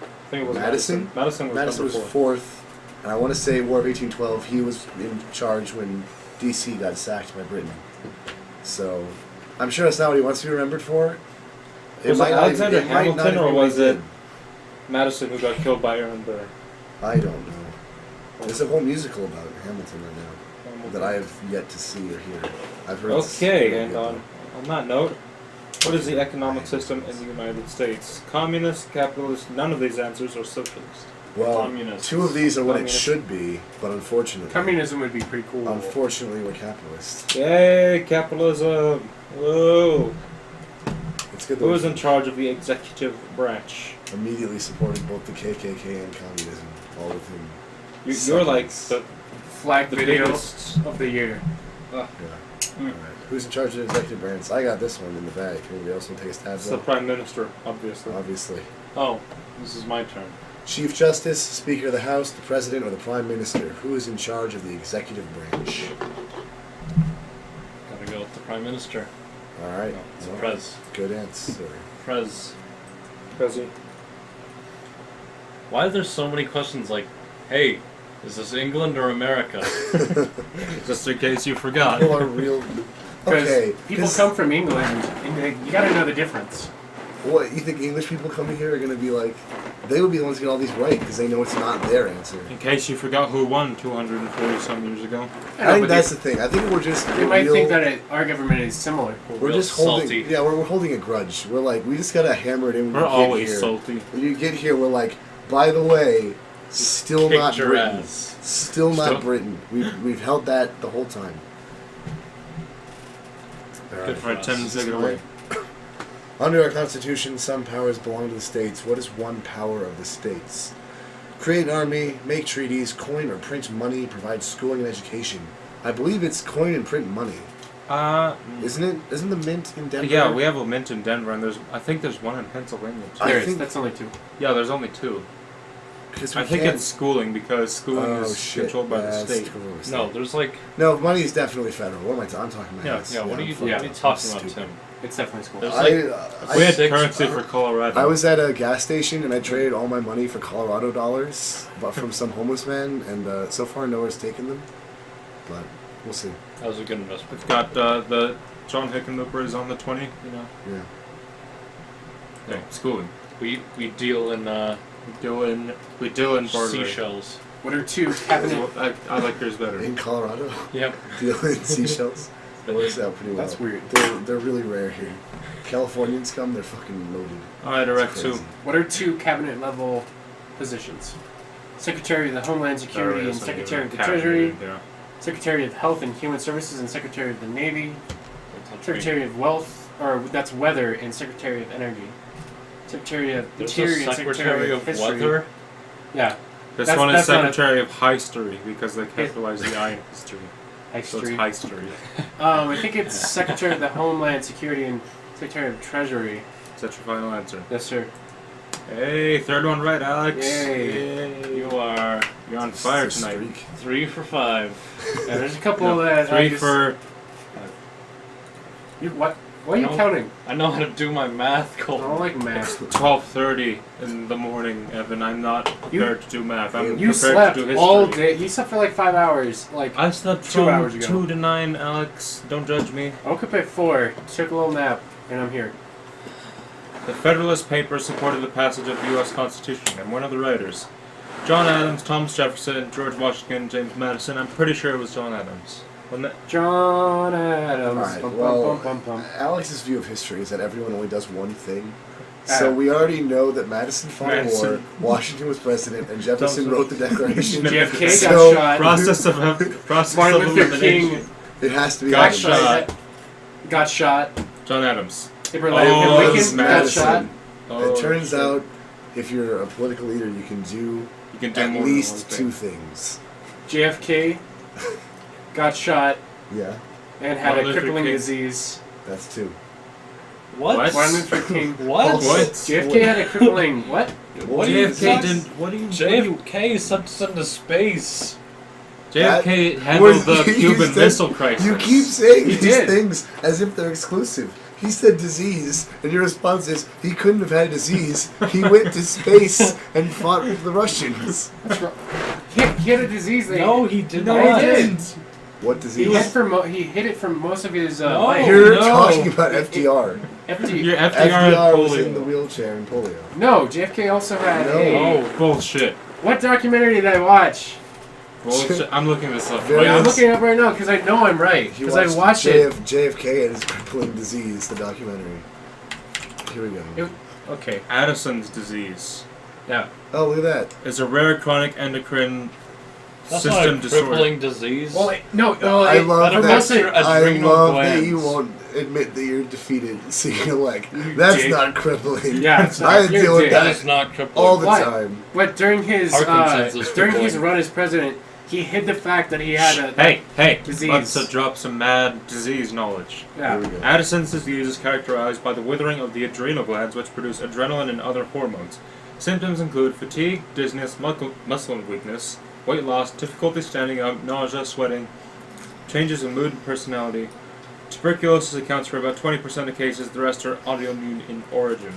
Speaker 2: I think it was
Speaker 3: Madison?
Speaker 2: Madison was
Speaker 3: Madison
Speaker 2: number
Speaker 3: was
Speaker 2: 4.
Speaker 3: 4th, and I want to say War of 1812. He was in charge when D.C. got sacked by Britain. So, I'm sure that's not what he wants to be remembered for.
Speaker 2: Was it Alexander
Speaker 3: it might not
Speaker 2: Hamilton
Speaker 3: have
Speaker 2: or
Speaker 3: been what
Speaker 2: was
Speaker 3: he
Speaker 2: it
Speaker 3: did.
Speaker 2: Madison who got killed by Aaron Burr?
Speaker 3: I don't know. There's a whole musical about Hamilton right now that I have yet to see or hear. I've heard.
Speaker 2: Okay, and on that note, What is the economic system in the United States? Communist, capitalist, none of these answers are socialist.
Speaker 3: Well,
Speaker 4: Communist.
Speaker 3: 2 of these are what it
Speaker 2: Communist.
Speaker 3: should be, but unfortunately,
Speaker 1: Communism would be pretty cool.
Speaker 3: unfortunately, we're capitalist.
Speaker 2: Yay, capitalism! Whoa!
Speaker 3: It's good that
Speaker 2: Who is
Speaker 3: we
Speaker 2: in charge of the executive branch?
Speaker 3: immediately supported both the KKK and communism, all within.
Speaker 2: You're like the
Speaker 1: Flag video
Speaker 2: biggest.
Speaker 1: of the year.
Speaker 3: Yeah. Alright. Who's in charge of the executive branch? I got this one in the bag. Anybody else want to take a stab
Speaker 2: It's
Speaker 3: at
Speaker 2: the
Speaker 3: it?
Speaker 2: prime minister, obviously.
Speaker 3: Obviously.
Speaker 4: Oh, this is my turn.
Speaker 3: Chief Justice, Speaker of the House, the President, or the Prime Minister? Who is in charge of the executive branch?
Speaker 4: Gotta go with the Prime Minister.
Speaker 3: Alright.
Speaker 4: No, it's
Speaker 3: Well,
Speaker 4: Prez.
Speaker 3: good answer.
Speaker 4: Prez.
Speaker 2: President.
Speaker 4: Why are there so many questions like, hey, is this England or America? Just in case you forgot.
Speaker 3: People are real.
Speaker 1: Because
Speaker 3: Okay.
Speaker 1: people
Speaker 3: 'cause
Speaker 1: come from England, and you gotta know the difference.
Speaker 3: What, you think English people coming here are going to be like. They would be the ones to get all these right because they know it's not their answer.
Speaker 2: In case you forgot who won 240 some years ago.
Speaker 3: I think that's the thing. I think we're just.
Speaker 1: They might think that our government is similar.
Speaker 3: We're
Speaker 4: real
Speaker 3: just holding.
Speaker 4: salty.
Speaker 3: Yeah, we're holding a grudge. We're like, we just gotta hammer it in when
Speaker 2: We're
Speaker 3: you get
Speaker 2: always
Speaker 3: here.
Speaker 2: salty.
Speaker 3: When you get here, we're like, by the way, still
Speaker 4: Kicked
Speaker 3: not
Speaker 4: your
Speaker 3: Britain.
Speaker 4: ass.
Speaker 3: Still not
Speaker 2: Still-
Speaker 3: Britain. We've held that the whole time.
Speaker 4: Good for
Speaker 2: Alright,
Speaker 4: us.
Speaker 2: Tim, take it away.
Speaker 3: Under our Constitution, some powers belong to the states. What is one power of the states? Create an army, make treaties, coin or print money, provide schooling and education. I believe it's coin and print money, isn't it? Isn't the mint in Denver?
Speaker 2: Yeah, we have a mint in Denver, and I think there's one in Pennsylvania too.
Speaker 3: I
Speaker 1: There is.
Speaker 3: think-
Speaker 1: That's only 2.
Speaker 2: Yeah, there's only 2.
Speaker 3: Because we
Speaker 2: I think
Speaker 3: can't-
Speaker 2: it's schooling because schooling
Speaker 3: Oh,
Speaker 2: is
Speaker 3: shit.
Speaker 2: controlled by
Speaker 3: Yeah,
Speaker 2: the
Speaker 3: it's
Speaker 2: state.
Speaker 3: controlled by the
Speaker 4: No,
Speaker 3: state.
Speaker 4: there's like,
Speaker 3: No, money is definitely federal. What am I talking? I'm talking about.
Speaker 4: yeah,
Speaker 3: this.
Speaker 4: yeah. What are
Speaker 3: I'm
Speaker 4: you,
Speaker 3: fucking-
Speaker 4: what are you
Speaker 3: I'm
Speaker 4: talking about,
Speaker 3: stupid.
Speaker 4: Tim?
Speaker 1: It's definitely school.
Speaker 4: There's
Speaker 3: I,
Speaker 2: We had
Speaker 4: Six-
Speaker 2: currency for Colorado.
Speaker 3: I was at a gas station and I traded all my money for Colorado dollars, but from some homeless man, and so far nowhere's taken them. But we'll see.
Speaker 4: That was a good investment.
Speaker 2: We've got the John Hickenlooper is on the 20. You know.
Speaker 3: Yeah.
Speaker 2: Okay, schooling.
Speaker 4: We deal in
Speaker 2: We do in bartering.
Speaker 4: seashells.
Speaker 1: What are 2 cabinet?
Speaker 2: I like yours better.
Speaker 3: In Colorado,
Speaker 4: Yep.
Speaker 3: dealing in seashells. It works out pretty well.
Speaker 1: That's weird.
Speaker 3: They're really rare here. Californians come, they're fucking loaded.
Speaker 2: Alright,
Speaker 3: It's
Speaker 2: direct 2.
Speaker 3: crazy.
Speaker 1: What are 2 cabinet level positions? Secretary of the Homeland Security and Secretary of the Treasury.
Speaker 2: Yeah.
Speaker 1: Secretary of Health and Human Services and Secretary of the Navy.
Speaker 4: Don't touch me.
Speaker 1: Secretary of Wealth, or that's Weather, and Secretary of Energy. Secretary of
Speaker 4: There's
Speaker 1: Interior
Speaker 4: a
Speaker 1: and
Speaker 4: Secretary of
Speaker 1: History.
Speaker 4: Weather.
Speaker 1: Yeah,
Speaker 2: This
Speaker 1: That's-
Speaker 2: one is
Speaker 1: that's not a-
Speaker 2: Secretary of History because they capitalize the I in history. So
Speaker 1: History.
Speaker 2: it's History.
Speaker 1: I think it's Secretary of the Homeland Security and Secretary of Treasury.
Speaker 2: Is that your final answer?
Speaker 1: Yes, sir.
Speaker 2: Hey, third one right, Alex.
Speaker 1: Yay.
Speaker 4: You are
Speaker 2: You're on fire
Speaker 3: It's a
Speaker 2: tonight.
Speaker 3: streak.
Speaker 4: 3 for 5.
Speaker 1: Yeah, there's a couple
Speaker 2: No,
Speaker 1: that I
Speaker 2: 3
Speaker 1: just,
Speaker 2: for
Speaker 1: You, what? Why are you
Speaker 4: No.
Speaker 1: counting?
Speaker 4: I know how to do my math,
Speaker 1: I don't
Speaker 4: Colton.
Speaker 1: like math.
Speaker 2: 12:30 in the morning, Evan. I'm not prepared to do math. I'm
Speaker 1: You
Speaker 2: prepared
Speaker 1: slept
Speaker 2: to do history.
Speaker 1: all day. You slept for like 5 hours. Like,
Speaker 2: I slept
Speaker 1: 2
Speaker 2: from
Speaker 1: hours ago.
Speaker 2: 2 to 9, Alex. Don't judge me.
Speaker 1: I woke up at 4, took a little nap, and I'm here.
Speaker 2: The Federalist Papers supported the passage of the U.S. Constitution. I'm one of the writers. John Adams, Thomas Jefferson, George Washington, James Madison. I'm pretty sure it was John Adams. Wasn't it?
Speaker 1: John Adams.
Speaker 3: Alright,
Speaker 1: Bum,
Speaker 3: well,
Speaker 1: bum, bum, bum, bum.
Speaker 3: Alex's view of history is that everyone only does one thing. So we already know that Madison fought a war,
Speaker 2: Madison.
Speaker 3: Washington was president, and Jefferson
Speaker 2: Thompson.
Speaker 3: wrote the Declaration.
Speaker 1: JFK got
Speaker 3: So,
Speaker 1: shot.
Speaker 2: Process of
Speaker 1: Martin Luther
Speaker 2: elimination.
Speaker 1: King
Speaker 3: It has to be
Speaker 2: Got
Speaker 3: Adams.
Speaker 2: shot.
Speaker 1: Got shot.
Speaker 2: John Adams.
Speaker 1: Abraham
Speaker 2: Oh,
Speaker 1: Lincoln
Speaker 3: it's
Speaker 1: got
Speaker 3: Madison.
Speaker 1: shot.
Speaker 2: Oh,
Speaker 3: It turns
Speaker 2: shit.
Speaker 3: out, if you're a political leader, you can do
Speaker 2: You can do
Speaker 3: at
Speaker 2: more than
Speaker 3: least
Speaker 2: one
Speaker 3: two
Speaker 2: thing.
Speaker 3: things.
Speaker 1: JFK got shot
Speaker 3: Yeah,
Speaker 1: and had
Speaker 2: Martin
Speaker 1: a
Speaker 2: Luther
Speaker 1: crippling
Speaker 2: King.
Speaker 1: disease.
Speaker 3: that's two.
Speaker 4: What?
Speaker 2: What?
Speaker 1: Martin Luther King.
Speaker 4: What?
Speaker 2: What?
Speaker 1: JFK had a crippling what?
Speaker 4: What do you
Speaker 2: JFK
Speaker 4: think?
Speaker 2: didn't. What do you?
Speaker 4: JFK sent us into space.
Speaker 2: JFK
Speaker 3: That
Speaker 2: handled
Speaker 3: was-
Speaker 2: the
Speaker 3: you
Speaker 2: Cuban
Speaker 3: said-
Speaker 2: Missile Crisis.
Speaker 3: You keep saying
Speaker 1: He
Speaker 3: these
Speaker 1: did.
Speaker 3: things as if they're exclusive. He said disease, and your response is he couldn't have had a disease. He went to space and fought with the Russians.
Speaker 1: What's wrong? He had a disease. That
Speaker 4: No, he did
Speaker 1: No,
Speaker 4: not.
Speaker 1: he didn't.
Speaker 3: What
Speaker 1: He
Speaker 3: disease?
Speaker 1: hid it from most of his
Speaker 4: No.
Speaker 1: life.
Speaker 3: You're
Speaker 2: no.
Speaker 3: talking about FDR.
Speaker 1: FD.
Speaker 2: Your FDR had
Speaker 3: FDR was in the
Speaker 2: polio.
Speaker 3: wheelchair in polio.
Speaker 1: No, JFK also had
Speaker 3: No.
Speaker 1: a.
Speaker 2: Oh, bullshit.
Speaker 1: What documentary did I watch?
Speaker 2: Bullshit. I'm looking this up.
Speaker 3: Very-
Speaker 1: Yeah, I'm
Speaker 3: Yes.
Speaker 1: looking it up right now because I know I'm right.
Speaker 3: He
Speaker 1: Because I watched
Speaker 3: JF,
Speaker 1: it.
Speaker 3: JFK and his crippling disease, the documentary. Here we go.
Speaker 1: Okay.
Speaker 2: Addison's disease
Speaker 1: Yeah.
Speaker 3: Oh, look at that.
Speaker 2: is a rare chronic endocrine
Speaker 4: That's not
Speaker 2: system
Speaker 4: a
Speaker 2: disorder.
Speaker 4: crippling disease.
Speaker 1: Well, no.
Speaker 3: I love that.
Speaker 4: affects your
Speaker 3: I
Speaker 4: adrenal
Speaker 3: love that
Speaker 4: glands.
Speaker 3: you won't admit that you're defeated. So you're like, that's
Speaker 1: dick.
Speaker 3: not crippling.
Speaker 1: Yeah, it's not.
Speaker 3: I
Speaker 1: You're
Speaker 3: deal with
Speaker 1: dick.
Speaker 4: That
Speaker 3: that
Speaker 4: is not crippling.
Speaker 3: all the
Speaker 1: Why?
Speaker 3: time.
Speaker 1: But during his
Speaker 4: Parkinson's is
Speaker 1: during his
Speaker 4: crippling.
Speaker 1: run as president, he hid the fact that he had a
Speaker 2: Hey,
Speaker 1: disease.
Speaker 2: let's drop some mad disease knowledge.
Speaker 1: Yeah.
Speaker 3: Here we go.
Speaker 2: Addison's disease is characterized by the withering of the adrenal glands, which produce adrenaline and other hormones. Symptoms include fatigue, dizziness, muscle weakness, weight loss, difficulty standing up, nausea, sweating, changes in mood and personality. Tuberculosis accounts for about 20% of cases, the rest are autoimmune in origin.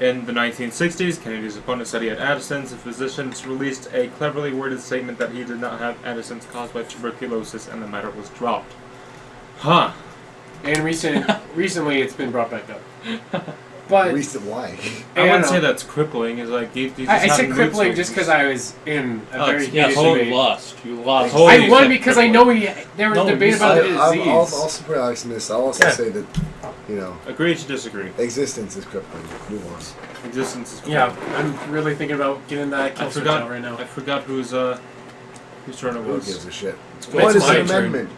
Speaker 2: In the 1960s, Kennedy's opponent said he had Addison's. The physicians released a cleverly worded statement that he did not have Addison's caused by tuberculosis, and the matter was dropped. Huh.
Speaker 1: And recently, it's been brought back up. But
Speaker 3: Recent why?
Speaker 2: I wouldn't
Speaker 1: know.
Speaker 2: say that's crippling. It's like you just
Speaker 1: I
Speaker 2: have
Speaker 1: said
Speaker 2: mood
Speaker 1: crippling
Speaker 2: swings.
Speaker 1: just because I was in a
Speaker 2: Oh,
Speaker 1: very
Speaker 4: Yeah,
Speaker 1: heated
Speaker 4: so
Speaker 1: debate.
Speaker 4: you lost. You lost.
Speaker 2: Holy
Speaker 1: I won
Speaker 2: shit,
Speaker 1: because I
Speaker 2: crippling.
Speaker 1: know there was
Speaker 4: No,
Speaker 1: debate
Speaker 4: you
Speaker 1: about the
Speaker 3: I'll
Speaker 1: disease.
Speaker 3: also put Alex in this. I'll also
Speaker 1: Yeah.
Speaker 3: say that, you know,
Speaker 2: Agree to disagree.
Speaker 3: existence is crippling. Move on.
Speaker 2: Existence is
Speaker 1: Yeah,
Speaker 2: crippling.
Speaker 1: I'm really thinking about getting that
Speaker 2: I
Speaker 1: kill switch
Speaker 2: forgot.
Speaker 1: out right now.
Speaker 2: I forgot whose turn it
Speaker 3: Who
Speaker 2: was.
Speaker 3: gives a shit?
Speaker 1: It's
Speaker 3: What is
Speaker 1: my
Speaker 3: an
Speaker 1: turn.
Speaker 3: amendment?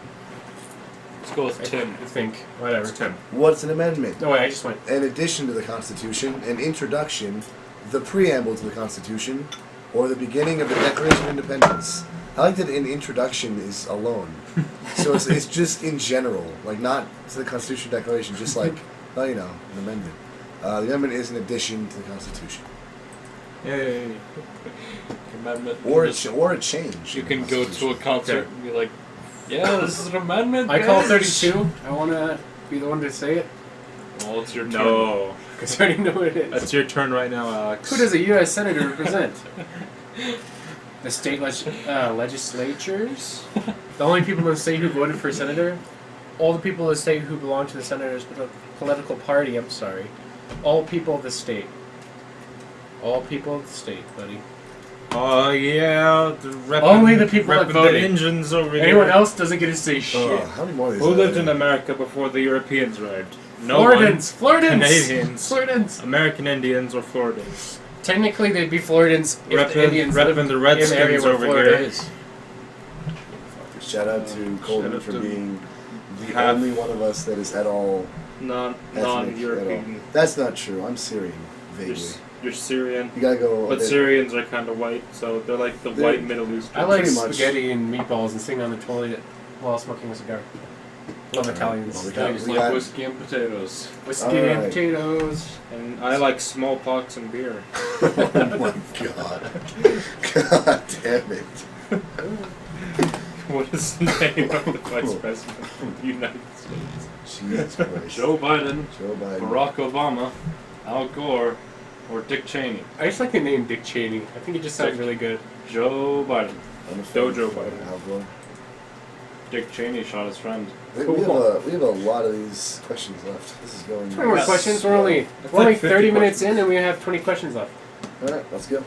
Speaker 4: Let's go with Tim.
Speaker 1: I think whatever.
Speaker 2: It's Tim.
Speaker 3: What's an amendment?
Speaker 1: No way, I just went.
Speaker 3: An addition to the Constitution, an introduction, the preamble to the Constitution, or the beginning of the Declaration of Independence. I like that an introduction is alone. So it's just in general, like not to the Constitution Declaration, just like, oh, you know, an amendment. The amendment is an addition to the Constitution.
Speaker 2: Yay.
Speaker 4: Amendment.
Speaker 3: Or
Speaker 4: Just-
Speaker 3: or a change.
Speaker 4: You
Speaker 3: in
Speaker 4: can
Speaker 3: the
Speaker 4: go to a
Speaker 3: Constitution.
Speaker 4: concert and be like, yeah, this is an amendment.
Speaker 1: I call
Speaker 4: guys."
Speaker 1: 32. I want to be the one to say it
Speaker 4: Well, it's your turn.
Speaker 2: No.
Speaker 1: because I already know what it is.
Speaker 2: That's your turn right now, Alex.
Speaker 1: Who does a U.S. senator represent? The state legislatures? The only people in the state who voted for senator? All the people in the state who belong to the senator's political party, I'm sorry. All people of the state. All people of the state, buddy.
Speaker 2: Oh yeah,
Speaker 1: Only the people that
Speaker 2: repping
Speaker 1: voted.
Speaker 2: the engines over here.
Speaker 1: Anyone else doesn't get to say shit.
Speaker 3: Oh, how many more of these?
Speaker 2: Who
Speaker 3: are
Speaker 2: lived
Speaker 3: there?
Speaker 2: in America before the Europeans arrived? No one.
Speaker 1: Floridans! Floridans!
Speaker 2: Canadians.
Speaker 1: Floridans!
Speaker 2: American Indians or Floridans.
Speaker 1: Technically, they'd be Floridans if the Indians
Speaker 2: Repping
Speaker 1: lived
Speaker 2: the
Speaker 1: in the area
Speaker 2: Redskins
Speaker 1: where
Speaker 2: over
Speaker 1: Florida
Speaker 2: here.
Speaker 1: is.
Speaker 3: Shout out to
Speaker 2: Shout
Speaker 3: Colten
Speaker 2: out
Speaker 3: for
Speaker 2: to
Speaker 3: being the
Speaker 2: half-
Speaker 3: only one of us that is at all ethnic at all.
Speaker 2: Non-European.
Speaker 3: That's not true. I'm Syrian, vaguely.
Speaker 2: You're Syrian.
Speaker 3: You gotta go.
Speaker 2: But Syrians are kind of white, so they're like the
Speaker 3: They're-
Speaker 2: white Middle Eastern.
Speaker 1: I like
Speaker 3: Pretty much.
Speaker 1: spaghetti and meatballs and sitting on the toilet while smoking a cigar. Love
Speaker 3: Alright,
Speaker 1: Italians.
Speaker 3: well, we
Speaker 4: I
Speaker 3: got-
Speaker 4: just
Speaker 3: we
Speaker 4: like
Speaker 3: got-
Speaker 4: whiskey and potatoes.
Speaker 1: Whiskey and
Speaker 3: Alright.
Speaker 1: potatoes.
Speaker 2: And I like smallpox and beer.
Speaker 3: Oh my god. God damn it.
Speaker 2: What is the name of the Vice President of the United States?
Speaker 3: Jesus Christ.
Speaker 4: Joe Biden,
Speaker 3: Joe Biden.
Speaker 4: Barack Obama, Al Gore, or Dick Cheney.
Speaker 1: I just like the name Dick Cheney. I think it just sounds really good.
Speaker 4: Joe Biden.
Speaker 3: I'm a fan
Speaker 2: Dojo
Speaker 3: of
Speaker 2: Biden.
Speaker 3: Al Gore.
Speaker 4: Dick Cheney shot his friend.
Speaker 3: We have a lot of these questions left. This is going.
Speaker 1: 20 more
Speaker 4: Yes.
Speaker 1: questions. We're only
Speaker 2: That's
Speaker 1: we're only
Speaker 2: like 50
Speaker 1: 30 minutes
Speaker 2: questions.
Speaker 1: in and we have 20 questions left.
Speaker 3: All right, let's go.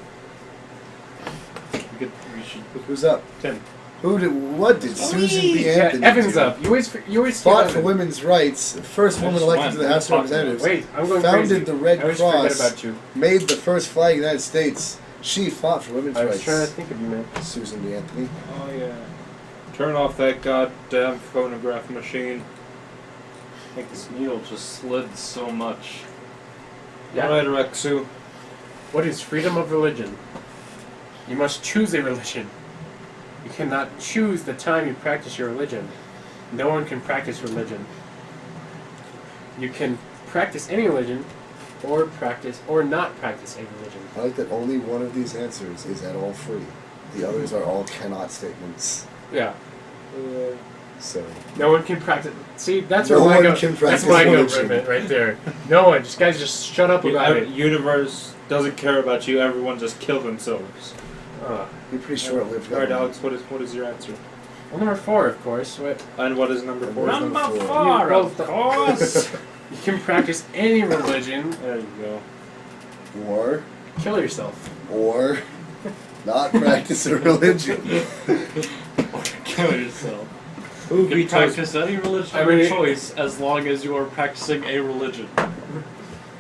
Speaker 4: We should.
Speaker 3: Who's up?
Speaker 2: Tim.
Speaker 3: What did Susan B.
Speaker 1: Yeah,
Speaker 3: Anthony
Speaker 1: Evan's
Speaker 3: do?
Speaker 1: up. You always skip
Speaker 3: Fought
Speaker 1: Evan.
Speaker 3: for women's rights. First woman
Speaker 4: just
Speaker 3: elected to the
Speaker 4: went.
Speaker 3: House of Representatives.
Speaker 1: Wait, I'm going
Speaker 3: Founded
Speaker 1: crazy.
Speaker 3: the Red
Speaker 1: I always forget
Speaker 3: Cross.
Speaker 1: about you.
Speaker 3: Made the first flag in the United States. She fought for women's
Speaker 1: I was
Speaker 3: rights.
Speaker 1: trying to think of you, man.
Speaker 3: Susan B. Anthony.
Speaker 2: Oh yeah. Turn off that goddamn phonograph machine.
Speaker 4: I think this needle just slid so much.
Speaker 1: Yeah.
Speaker 2: Alright, Rexu.
Speaker 1: What is freedom of religion? You must choose a religion. You cannot choose the time you practice your religion. No one can practice religion. You can practice any religion, or not practice a religion.
Speaker 3: I like that only one of these answers is at all free. The others are all cannot statements.
Speaker 1: Yeah.
Speaker 3: So
Speaker 1: No one can practice. See, that's
Speaker 3: No
Speaker 1: where
Speaker 3: one
Speaker 1: my
Speaker 3: can
Speaker 1: that's
Speaker 3: practice
Speaker 1: my
Speaker 3: religion.
Speaker 1: government right there. No one. Just guys, just shut up about it.
Speaker 2: Universe doesn't care about you. Everyone just kill themselves.
Speaker 3: you're pretty short-lived.
Speaker 2: Alright,
Speaker 3: government.
Speaker 2: Alex. What is your answer?
Speaker 1: Well, number 4, of course. What?
Speaker 2: And what is number 4?
Speaker 3: Number
Speaker 1: You
Speaker 4: four,
Speaker 1: both-
Speaker 4: of course.
Speaker 1: You can practice any religion.
Speaker 2: There you go.
Speaker 3: Or
Speaker 1: Kill yourself.
Speaker 3: not practice a religion.
Speaker 4: Kill yourself.
Speaker 2: Who
Speaker 4: You can
Speaker 2: vetoes?
Speaker 4: practice any religion
Speaker 1: I
Speaker 4: of
Speaker 1: mean,
Speaker 4: your choice as long as you are practicing a religion.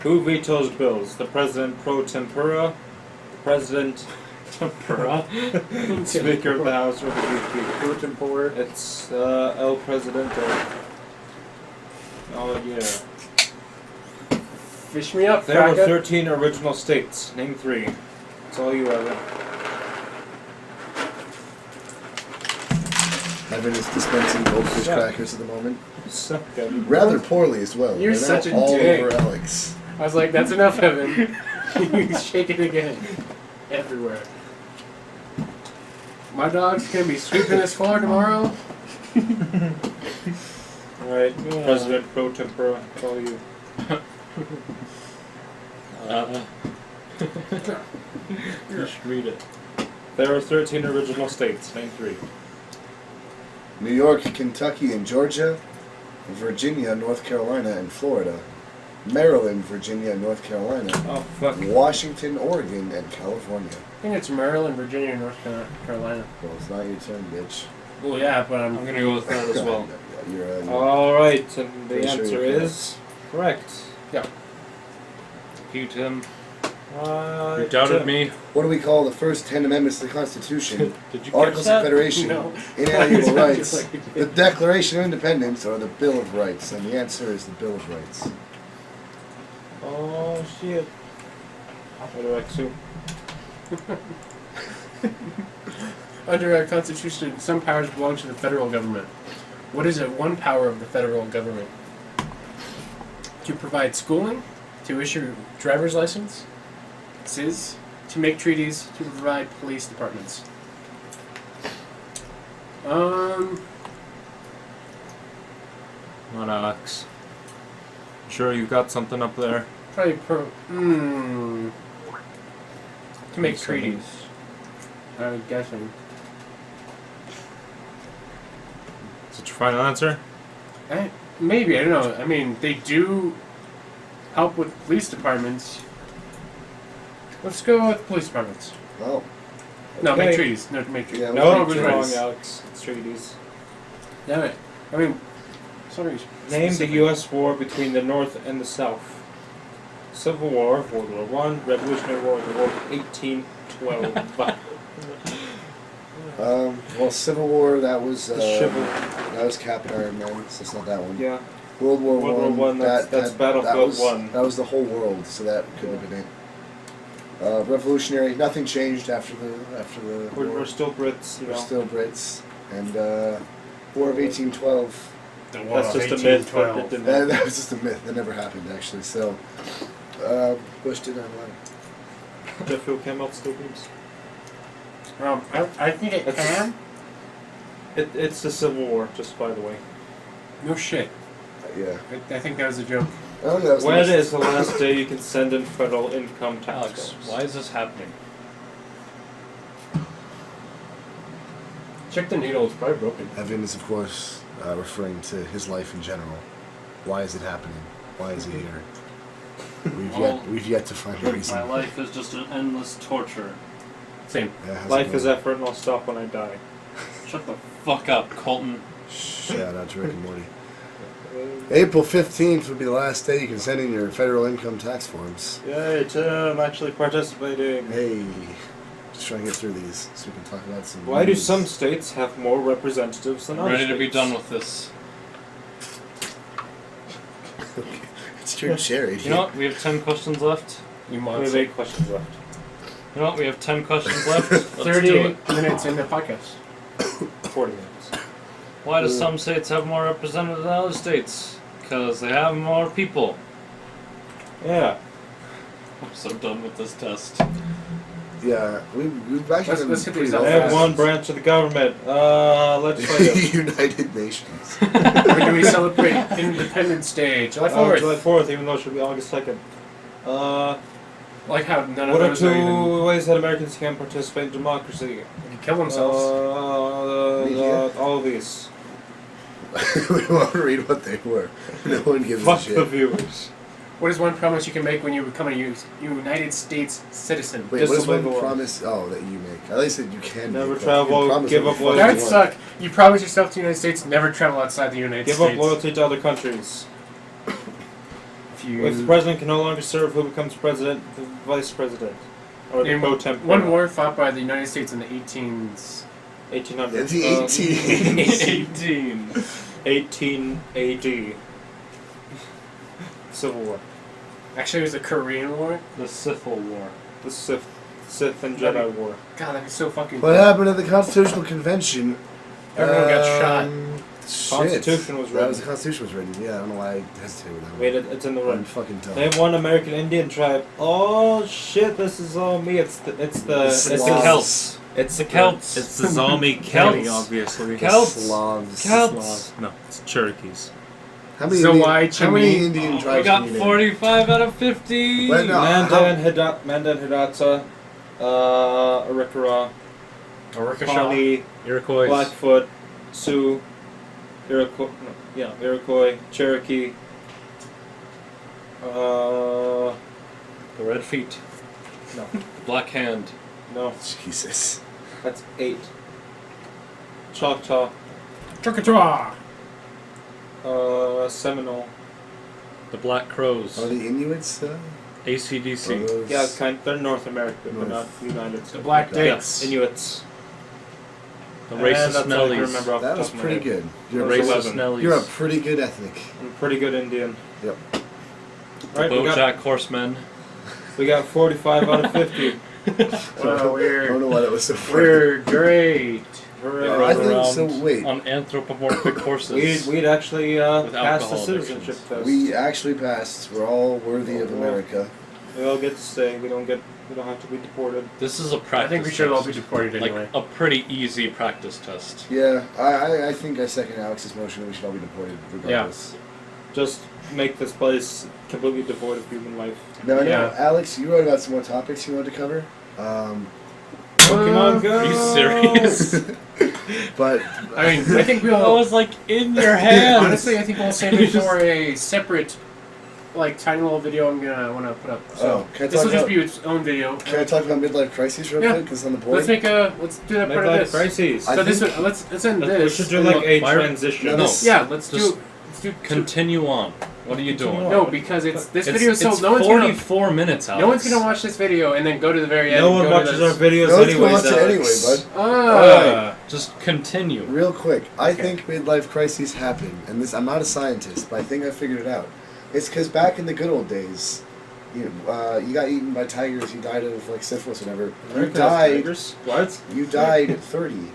Speaker 2: Who vetoes bills? The president pro tempora, the president
Speaker 4: Tempura.
Speaker 2: Speaker of the House, or the VP?
Speaker 1: Pro tempore.
Speaker 2: It's El Presidente. Oh yeah.
Speaker 1: Fish me up,
Speaker 2: There were
Speaker 1: cracker.
Speaker 2: 13 original states. Name 3. That's all you have.
Speaker 3: Evan is dispensing goldfish
Speaker 2: Yeah.
Speaker 3: crackers at the moment.
Speaker 2: Suck that.
Speaker 3: Rather poorly as well.
Speaker 1: You're
Speaker 3: They're
Speaker 1: such
Speaker 3: now
Speaker 1: a
Speaker 3: all
Speaker 1: dick.
Speaker 3: over Alex.
Speaker 1: I was like, that's enough, Evan. You shake it again. Everywhere. My dog's gonna be sweeping this floor tomorrow.
Speaker 2: Alright, President pro tempora. That's all you.
Speaker 4: You should read it.
Speaker 2: There are 13 original states. Name 3.
Speaker 3: New York, Kentucky, and Georgia. Virginia, North Carolina, and Florida. Maryland, Virginia, North Carolina.
Speaker 2: Oh fuck.
Speaker 3: Washington, Oregon, and California.
Speaker 1: I think it's Maryland, Virginia, and North Carolina.
Speaker 3: Well, it's not your turn, bitch.
Speaker 1: Well, yeah, but
Speaker 4: I'm gonna go with that as well.
Speaker 3: You're,
Speaker 2: Alright, and the
Speaker 3: Pretty sure
Speaker 2: answer
Speaker 3: you're
Speaker 2: is correct.
Speaker 4: You, Tim.
Speaker 2: You
Speaker 4: You doubted me.
Speaker 3: what do we call the first 10 amendments to the Constitution?
Speaker 4: Did you catch
Speaker 3: Articles of
Speaker 4: that?
Speaker 3: Confederation,
Speaker 1: No.
Speaker 3: inalienable rights,
Speaker 1: Like-
Speaker 3: the Declaration of Independence, or the Bill of Rights? And the answer is the Bill of Rights.
Speaker 2: Oh shit. What do I assume?
Speaker 1: Under our Constitution, some powers belong to the federal government. What is it? One power of the federal government? To provide schooling, to issue driver's license, SIS, to make treaties, to provide police departments.
Speaker 2: Not Alex. Sure, you got something up there.
Speaker 1: Probably to make treaties. I'm guessing.
Speaker 2: Is it your final answer?
Speaker 1: Maybe, I don't know. I mean, they do help with police departments. Let's go with police departments.
Speaker 3: Well,
Speaker 1: No,
Speaker 2: Okay.
Speaker 1: make treaties. No, make treaties.
Speaker 3: Yeah,
Speaker 2: No,
Speaker 3: Make
Speaker 2: it's wrong,
Speaker 3: treaties.
Speaker 2: Alex. It's treaties.
Speaker 1: Damn it. I mean, sorry.
Speaker 2: Name the
Speaker 1: specific.
Speaker 2: U.S. war between the North and the South. Civil War, World War I, Revolutionary War, the War of 1812.
Speaker 3: well, Civil War, that was
Speaker 2: The Civil.
Speaker 3: that was Captain Iron Man, so it's not that one.
Speaker 2: Yeah.
Speaker 3: World War
Speaker 2: World War
Speaker 3: One.
Speaker 2: I, that's Battlefield
Speaker 3: that was,
Speaker 2: 1.
Speaker 3: That was the whole world, so that couldn't have been it. Revolutionary, nothing changed after the war.
Speaker 2: We're still Brits, you
Speaker 3: We're
Speaker 2: know.
Speaker 3: still Brits, and War of 1812.
Speaker 1: The War
Speaker 2: That's
Speaker 1: of
Speaker 2: just a myth, but
Speaker 1: 1812.
Speaker 2: it didn't
Speaker 3: That
Speaker 2: happen.
Speaker 3: was just a myth. That never happened, actually. So, Bush did 9/11.
Speaker 2: Jet fuel came out still beams.
Speaker 1: I think it
Speaker 2: That's
Speaker 1: can.
Speaker 2: It's the Civil War, just by the way.
Speaker 1: No shit.
Speaker 3: Yeah.
Speaker 1: I think that was a joke.
Speaker 3: Oh, that was
Speaker 2: When
Speaker 3: nice.
Speaker 2: is the last day you can send in federal income tax
Speaker 4: Alex,
Speaker 2: forms?
Speaker 4: why is this happening?
Speaker 1: Check the needle. It's probably broken.
Speaker 3: Evan is, of course, referring to his life in general. Why is it happening? Why is he here? We've yet to find a reason.
Speaker 4: My life is just an endless torture.
Speaker 1: Same.
Speaker 3: Yeah, how's it
Speaker 2: Life is
Speaker 3: going?
Speaker 2: effort and I'll stop when I die.
Speaker 4: Shut the fuck up, Colton.
Speaker 3: Shout out to Rick and Morty. April 15th would be the last day you can send in your federal income tax forms.
Speaker 2: Yay, Tim, actually participating.
Speaker 3: Hey, just trying to get through these so we can talk about some.
Speaker 2: Why do
Speaker 3: news.
Speaker 2: some states have more representatives than
Speaker 4: I'm
Speaker 2: others?
Speaker 4: ready to be done with this.
Speaker 3: It's your cherry.
Speaker 4: You know what? We have 10 questions left.
Speaker 1: You
Speaker 2: We have
Speaker 1: monster.
Speaker 2: 8 questions left.
Speaker 4: You know what? We have 10 questions left. Let's do
Speaker 1: 30
Speaker 4: it.
Speaker 1: minutes in the podcast.
Speaker 2: 40 minutes.
Speaker 4: Why do some states have more representatives than other states? Because they have more people.
Speaker 2: Yeah.
Speaker 4: I'm so done with this test.
Speaker 3: Yeah, we've actually
Speaker 1: Let's hit these
Speaker 3: pretty
Speaker 1: up
Speaker 2: I
Speaker 3: well
Speaker 2: have
Speaker 1: fast.
Speaker 2: one branch of the government. Legislative.
Speaker 3: United Nations.
Speaker 1: When do we celebrate Independence Day? July 4th.
Speaker 2: July 4th, even though it should be August 2nd.
Speaker 1: Like how none of
Speaker 2: What are
Speaker 1: those are even...
Speaker 2: 2 ways that Americans can participate in democracy?
Speaker 1: They kill themselves.
Speaker 3: Media.
Speaker 2: All of these.
Speaker 3: We won't read what they were. No one gives a
Speaker 2: Fuck
Speaker 3: shit.
Speaker 2: the viewers.
Speaker 1: What is one promise you can make when you become a United States citizen?
Speaker 3: Wait, what is
Speaker 2: Disobey
Speaker 3: one
Speaker 2: the law.
Speaker 3: promise? Oh, that you make. At least that you can.
Speaker 2: Never
Speaker 3: make, but
Speaker 2: travel,
Speaker 3: you can promise
Speaker 2: give
Speaker 3: whatever
Speaker 2: up
Speaker 3: the fuck
Speaker 2: loyalty.
Speaker 3: you
Speaker 1: That'd
Speaker 3: want.
Speaker 1: suck. You promise yourself to the United States, never travel outside the United
Speaker 2: Give
Speaker 1: States.
Speaker 2: up loyalty to other countries.
Speaker 1: if you
Speaker 2: If the president can no longer serve, who becomes president? The vice president. Or the
Speaker 1: name
Speaker 2: pro temp.
Speaker 1: one war fought by the United States in the 18s.
Speaker 2: 1800s.
Speaker 3: The 18.
Speaker 2: 18 AD. Civil War.
Speaker 1: Actually, it was the Korean War.
Speaker 4: The Civil War.
Speaker 2: The Sith and Jedi War.
Speaker 1: God, that'd be so fucking.
Speaker 3: What happened at the Constitutional Convention?
Speaker 1: Everyone got shot.
Speaker 3: Shit.
Speaker 2: Constitution was
Speaker 3: That was
Speaker 2: written.
Speaker 3: the Constitution was written. Yeah, I don't know why I hesitated with that.
Speaker 2: Wait, it's in the
Speaker 3: I'm
Speaker 2: room.
Speaker 3: fucking dumb.
Speaker 2: Name one American Indian tribe. Oh shit! This is all me. It's the
Speaker 3: Celts.
Speaker 2: It's
Speaker 4: The Celts.
Speaker 5: It's the Zalmi
Speaker 4: Celts.
Speaker 5: County, obviously.
Speaker 4: Celts.
Speaker 3: Slavs.
Speaker 4: Celts.
Speaker 5: No, it's Cherokees.
Speaker 3: How many,
Speaker 1: So
Speaker 3: Indian,
Speaker 1: why
Speaker 3: how many
Speaker 1: Chimney?
Speaker 3: Indian
Speaker 4: We
Speaker 3: tribes
Speaker 4: got
Speaker 3: can you name?
Speaker 4: 45 out of 50.
Speaker 3: Wait, no.
Speaker 2: Mandan Hidatsa, Arikara, Pawnee,
Speaker 4: Iroquois.
Speaker 2: Blackfoot, Sioux, Iroquois, Cherokee.
Speaker 4: The Red Feet.
Speaker 2: No,
Speaker 4: Black Hand.
Speaker 2: no,
Speaker 3: Jesus.
Speaker 2: that's 8. Choctaw,
Speaker 1: Choctaw.
Speaker 2: Seminole.
Speaker 4: The Black Crows.
Speaker 3: Are the Inuits?
Speaker 4: ACDC.
Speaker 3: Are those-
Speaker 2: Yeah, they're North America, but not
Speaker 3: North.
Speaker 2: United
Speaker 1: The
Speaker 2: States.
Speaker 1: Black
Speaker 3: Yeah.
Speaker 1: Dicks.
Speaker 2: Inuits.
Speaker 4: The
Speaker 2: And
Speaker 4: Racist
Speaker 2: that's all I can
Speaker 4: Nellies.
Speaker 2: remember off
Speaker 3: That
Speaker 2: the
Speaker 3: was
Speaker 2: top of my
Speaker 3: pretty
Speaker 2: head.
Speaker 3: good.
Speaker 4: The
Speaker 3: You're,
Speaker 2: Those
Speaker 4: Racist
Speaker 2: 11.
Speaker 4: Nellies.
Speaker 3: you're a pretty good ethnic.
Speaker 2: I'm a pretty good Indian.
Speaker 3: Yep.
Speaker 4: The
Speaker 2: Right,
Speaker 4: Bojack Horsemen.
Speaker 2: we got 45 out of 50.
Speaker 1: Wow,
Speaker 3: I don't know why that was so funny.
Speaker 1: we're great.
Speaker 4: We
Speaker 3: I
Speaker 4: rode
Speaker 3: think
Speaker 4: around
Speaker 3: so. Wait,
Speaker 4: on anthropomorphic horses.
Speaker 2: We'd actually
Speaker 4: With
Speaker 2: passed the
Speaker 4: alcohol
Speaker 2: citizenship
Speaker 4: addictions.
Speaker 2: test.
Speaker 3: we actually passed. We're all worthy of America.
Speaker 2: We all get to stay. We don't have to be deported.
Speaker 4: This is a practice
Speaker 1: I think we should all be
Speaker 4: test.
Speaker 1: deported anyway.
Speaker 4: Like a pretty easy practice test.
Speaker 3: Yeah, I think I second Alex's motion that we should all be deported regardless.
Speaker 2: Just make this place completely devoid of human life.
Speaker 3: Now, I know,
Speaker 1: Yeah.
Speaker 3: Alex, you wrote about some more topics you wanted to cover.
Speaker 2: Pokemon Go!
Speaker 4: Are you serious?
Speaker 3: But
Speaker 1: I mean, I think
Speaker 4: I
Speaker 1: we'll.
Speaker 4: was like in your hand.
Speaker 1: Honestly, I think we'll save it for a separate, like, tiny little video I'm gonna want to put up. So
Speaker 3: can I
Speaker 1: this will
Speaker 3: talk
Speaker 1: just
Speaker 3: about,
Speaker 1: be its own video.
Speaker 3: can I talk about midlife crises real
Speaker 1: Yeah.
Speaker 3: quick? Because it's on the board.
Speaker 1: Let's do that part of
Speaker 2: Midlife
Speaker 1: this.
Speaker 2: crises.
Speaker 3: I
Speaker 1: So this
Speaker 3: think-
Speaker 1: let's end
Speaker 2: We
Speaker 1: this.
Speaker 2: should do
Speaker 1: and
Speaker 2: like
Speaker 1: then-
Speaker 2: a
Speaker 4: why-
Speaker 2: transition.
Speaker 3: No, this-
Speaker 1: Yeah, let's
Speaker 4: Just
Speaker 1: do.
Speaker 4: Continue on. What are you doing?
Speaker 2: Continue
Speaker 1: No, because this
Speaker 4: It's,
Speaker 1: video is so
Speaker 4: it's
Speaker 1: no one's gonna
Speaker 4: 44 minutes out.
Speaker 1: no one's gonna watch this video and then go to the very end.
Speaker 2: No
Speaker 1: and
Speaker 2: one
Speaker 1: go to
Speaker 2: watches
Speaker 1: this.
Speaker 2: our videos
Speaker 3: No one's gonna
Speaker 2: anyways.
Speaker 3: watch it anyway,
Speaker 2: Alex.
Speaker 3: bud.
Speaker 1: Ah.
Speaker 4: Just continue.
Speaker 3: Real quick, I
Speaker 1: Okay.
Speaker 3: think midlife crises happen, and this I'm not a scientist, but I think I figured it out. It's because back in the good old days, you got eaten by tigers, you died of like syphilis, or whatever.
Speaker 2: America
Speaker 3: You
Speaker 2: has
Speaker 3: died.
Speaker 2: tigers? What?
Speaker 3: You died at 30,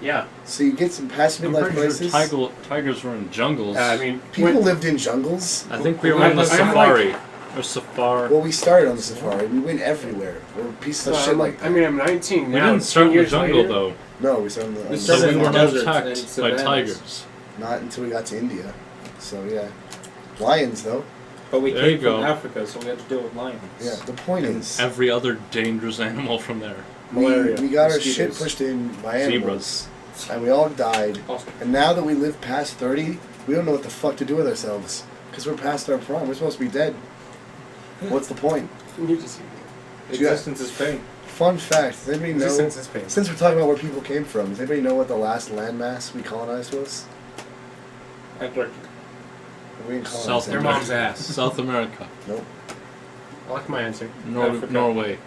Speaker 1: Yeah.
Speaker 3: so you get some past
Speaker 4: I'm
Speaker 3: midlife
Speaker 4: pretty sure
Speaker 3: crises.
Speaker 4: tigers were in jungles.
Speaker 1: I mean,
Speaker 3: People lived in jungles.
Speaker 4: I think we were
Speaker 1: I'm
Speaker 4: on the
Speaker 1: like-
Speaker 4: safari. Or safari.
Speaker 3: Well, we started on the safari. We went everywhere. We're pieces of shit like that.
Speaker 1: I mean, I'm 19
Speaker 4: We
Speaker 1: now.
Speaker 4: didn't start
Speaker 1: 10
Speaker 4: in the
Speaker 1: years
Speaker 4: jungle
Speaker 1: later.
Speaker 4: though.
Speaker 3: No, we started on the.
Speaker 2: We
Speaker 4: So
Speaker 2: started
Speaker 4: we
Speaker 2: in
Speaker 4: were
Speaker 2: the
Speaker 4: not
Speaker 2: deserts
Speaker 4: attacked
Speaker 2: and
Speaker 4: by
Speaker 2: savannas.
Speaker 4: tigers.
Speaker 3: Not until we got to India. So yeah, lions though.
Speaker 2: But we
Speaker 4: There you
Speaker 2: came
Speaker 4: go.
Speaker 2: from Africa, so we had to deal with lions.
Speaker 3: Yeah. The point is,
Speaker 4: Every other dangerous animal from there.
Speaker 2: Malaria.
Speaker 3: we got our shit
Speaker 2: Mosquitoes.
Speaker 3: pushed in by animals,
Speaker 4: Zebras.
Speaker 3: and we all died.
Speaker 2: Awesome.
Speaker 3: And now that we live past 30, we don't know what the fuck to do with ourselves. Because we're past our prime. We're supposed to be dead. What's the point?
Speaker 1: You just
Speaker 2: Existence is pain.
Speaker 3: Fun fact, does anybody know,
Speaker 1: Existence is pain.
Speaker 3: since we're talking about where people came from, does anybody know what the last landmass we colonized was?
Speaker 2: Antarctica.
Speaker 3: We didn't colonize
Speaker 4: South
Speaker 1: Their
Speaker 3: Antarctica.
Speaker 1: mom's ass.
Speaker 4: South America.
Speaker 3: Nope.
Speaker 1: I like my answer.
Speaker 2: Africa.
Speaker 4: Norway.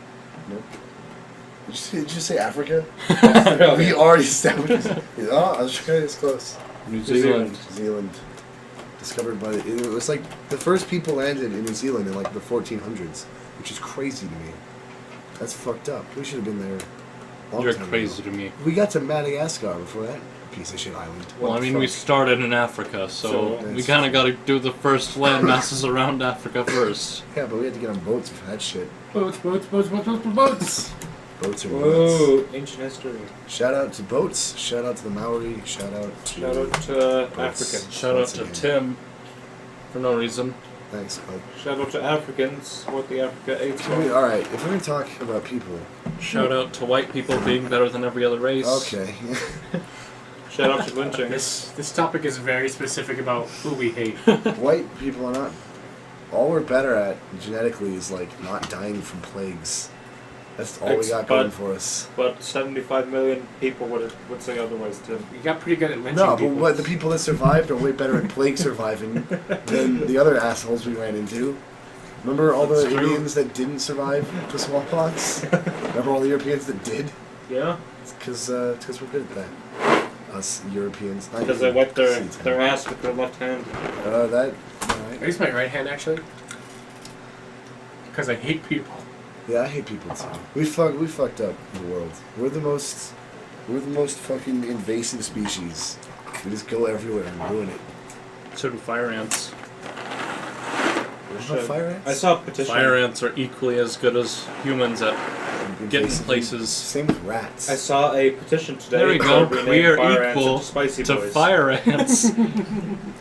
Speaker 3: Did you just say Africa? We
Speaker 2: Australia.
Speaker 3: already established. Oh, Australia is close.
Speaker 4: New
Speaker 2: Zealand.
Speaker 4: Zealand.
Speaker 3: New Zealand. Discovered by it was like the first people landed in New Zealand in like the 1400s, which is crazy to me. That's fucked up. We should have been there. a long
Speaker 4: You're
Speaker 3: time
Speaker 4: crazy
Speaker 3: ago.
Speaker 4: to me.
Speaker 3: We got to Madagascar before that piece of shit island.
Speaker 4: Well,
Speaker 3: What
Speaker 4: I
Speaker 3: the
Speaker 4: mean, we
Speaker 3: fuck?
Speaker 4: started in Africa, so
Speaker 2: So,
Speaker 4: we
Speaker 3: that's
Speaker 4: kind of got to do the first land masses around Africa first.
Speaker 3: Yeah, but we had to get on boats for that shit.
Speaker 1: Boats.
Speaker 3: Boats are nuts.
Speaker 2: Whoa, ancient history.
Speaker 3: Shout out to boats. Shout out to the Maori. Shout out to.
Speaker 2: Shout out to
Speaker 3: boats.
Speaker 2: Africans.
Speaker 4: Shout out
Speaker 3: Once
Speaker 4: to
Speaker 3: again.
Speaker 4: Tim for no reason.
Speaker 3: Thanks, bud.
Speaker 2: Shout out to Africans. What the Africa AIDS
Speaker 3: All right, if we're gonna talk about people,
Speaker 4: Shout out to white people being better than every other race.
Speaker 3: okay.
Speaker 2: Shout out to lynching.
Speaker 1: This topic is very specific about who we hate.
Speaker 3: White people are not. All we're better at genetically is like not dying from plagues. That's all we got going for us.
Speaker 2: But 75 million people would say otherwise, Tim.
Speaker 1: You got pretty good at lynching
Speaker 3: No,
Speaker 1: people.
Speaker 3: but what, the people that survived are way better at plague surviving than the other assholes we ran into. Remember all the Indians that didn't survive the smallpox? Remember all the Europeans that did?
Speaker 2: Yeah.
Speaker 3: It's because we're good at that. Us Europeans.
Speaker 2: Because they wiped their ass with their left hand.
Speaker 3: That.
Speaker 1: I
Speaker 3: Alright.
Speaker 1: use my right hand actually. Because I hate people.
Speaker 3: Yeah, I hate people too. We fucked up the world. We're the most fucking invasive species. We just go everywhere and ruin it.
Speaker 4: So do fire ants.
Speaker 3: There's no fire ants?
Speaker 2: I saw a petition.
Speaker 4: Fire ants are equally as good as humans at getting
Speaker 3: Invasive-
Speaker 4: places.
Speaker 3: Same with rats.
Speaker 2: I saw a petition today.
Speaker 4: There we go.
Speaker 2: to rename
Speaker 4: We are
Speaker 2: fire ants
Speaker 4: equal
Speaker 2: into Spicy
Speaker 4: to
Speaker 2: Boys.
Speaker 4: fire ants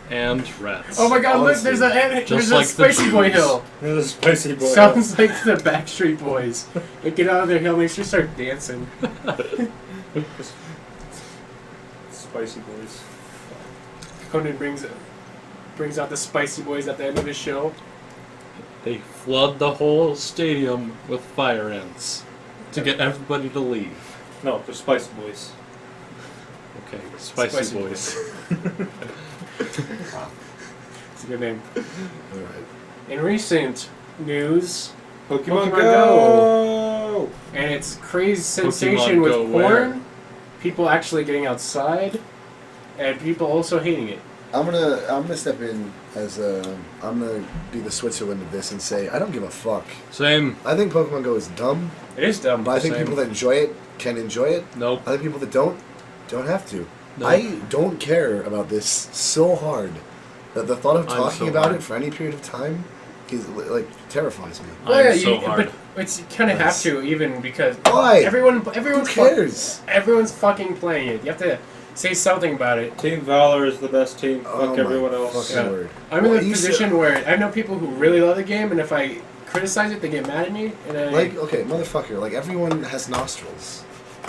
Speaker 4: and rats.
Speaker 1: Oh my god,
Speaker 3: Honestly,
Speaker 1: look, there's
Speaker 4: just
Speaker 1: a
Speaker 4: like the
Speaker 1: spicy boy
Speaker 4: Jews.
Speaker 1: hill.
Speaker 2: There's a Spicy Boy.
Speaker 1: Sounds like the Backstreet Boys. They get out of their hill and they just start dancing.
Speaker 2: Spicy Boys.
Speaker 1: Conan brings out the Spicy Boys at the end of his show.
Speaker 4: They flood the whole stadium with fire ants to get everybody to leave.
Speaker 2: No, they're Spicy Boys.
Speaker 4: Okay, spicy,
Speaker 1: Spicy
Speaker 4: boys.
Speaker 1: It's a good name.
Speaker 3: Alright.
Speaker 1: In recent news,
Speaker 2: Pokemon
Speaker 1: Pokemon
Speaker 2: Go!
Speaker 1: and its crazy sensation
Speaker 4: Pokemon
Speaker 1: with
Speaker 4: Go
Speaker 1: porn,
Speaker 4: where?
Speaker 1: people actually getting outside, and people also hating it.
Speaker 3: I'm gonna step in as I'm gonna be the Switzerland of this and say I don't give a fuck.
Speaker 4: Same.
Speaker 3: I think Pokemon Go is dumb,
Speaker 1: It is dumb.
Speaker 3: but I think
Speaker 4: Same.
Speaker 3: people that enjoy it can enjoy it.
Speaker 4: Nope.
Speaker 3: I think people that don't have to.
Speaker 4: Nope.
Speaker 3: I don't care about this so hard that the thought of
Speaker 4: I'm
Speaker 3: talking
Speaker 4: so
Speaker 3: about
Speaker 4: hard.
Speaker 3: it for any period of time is like terrifies me.
Speaker 1: Well, yeah,
Speaker 4: I'm so hard.
Speaker 1: but it's kind of have to, even because
Speaker 3: Why?
Speaker 1: everyone's
Speaker 3: Who cares?
Speaker 1: everyone's fucking playing it. You have to say something about it.
Speaker 2: Team Valor is the best team.
Speaker 3: Oh
Speaker 2: Fuck
Speaker 3: my
Speaker 2: everyone else.
Speaker 3: fucking
Speaker 1: Yeah.
Speaker 3: word.
Speaker 1: I'm in
Speaker 3: Well,
Speaker 1: the
Speaker 3: you
Speaker 1: position where I know people who really love the game, and if I criticize it, they get mad at me. And I,
Speaker 3: Like, okay, motherfucker, like everyone has nostrils.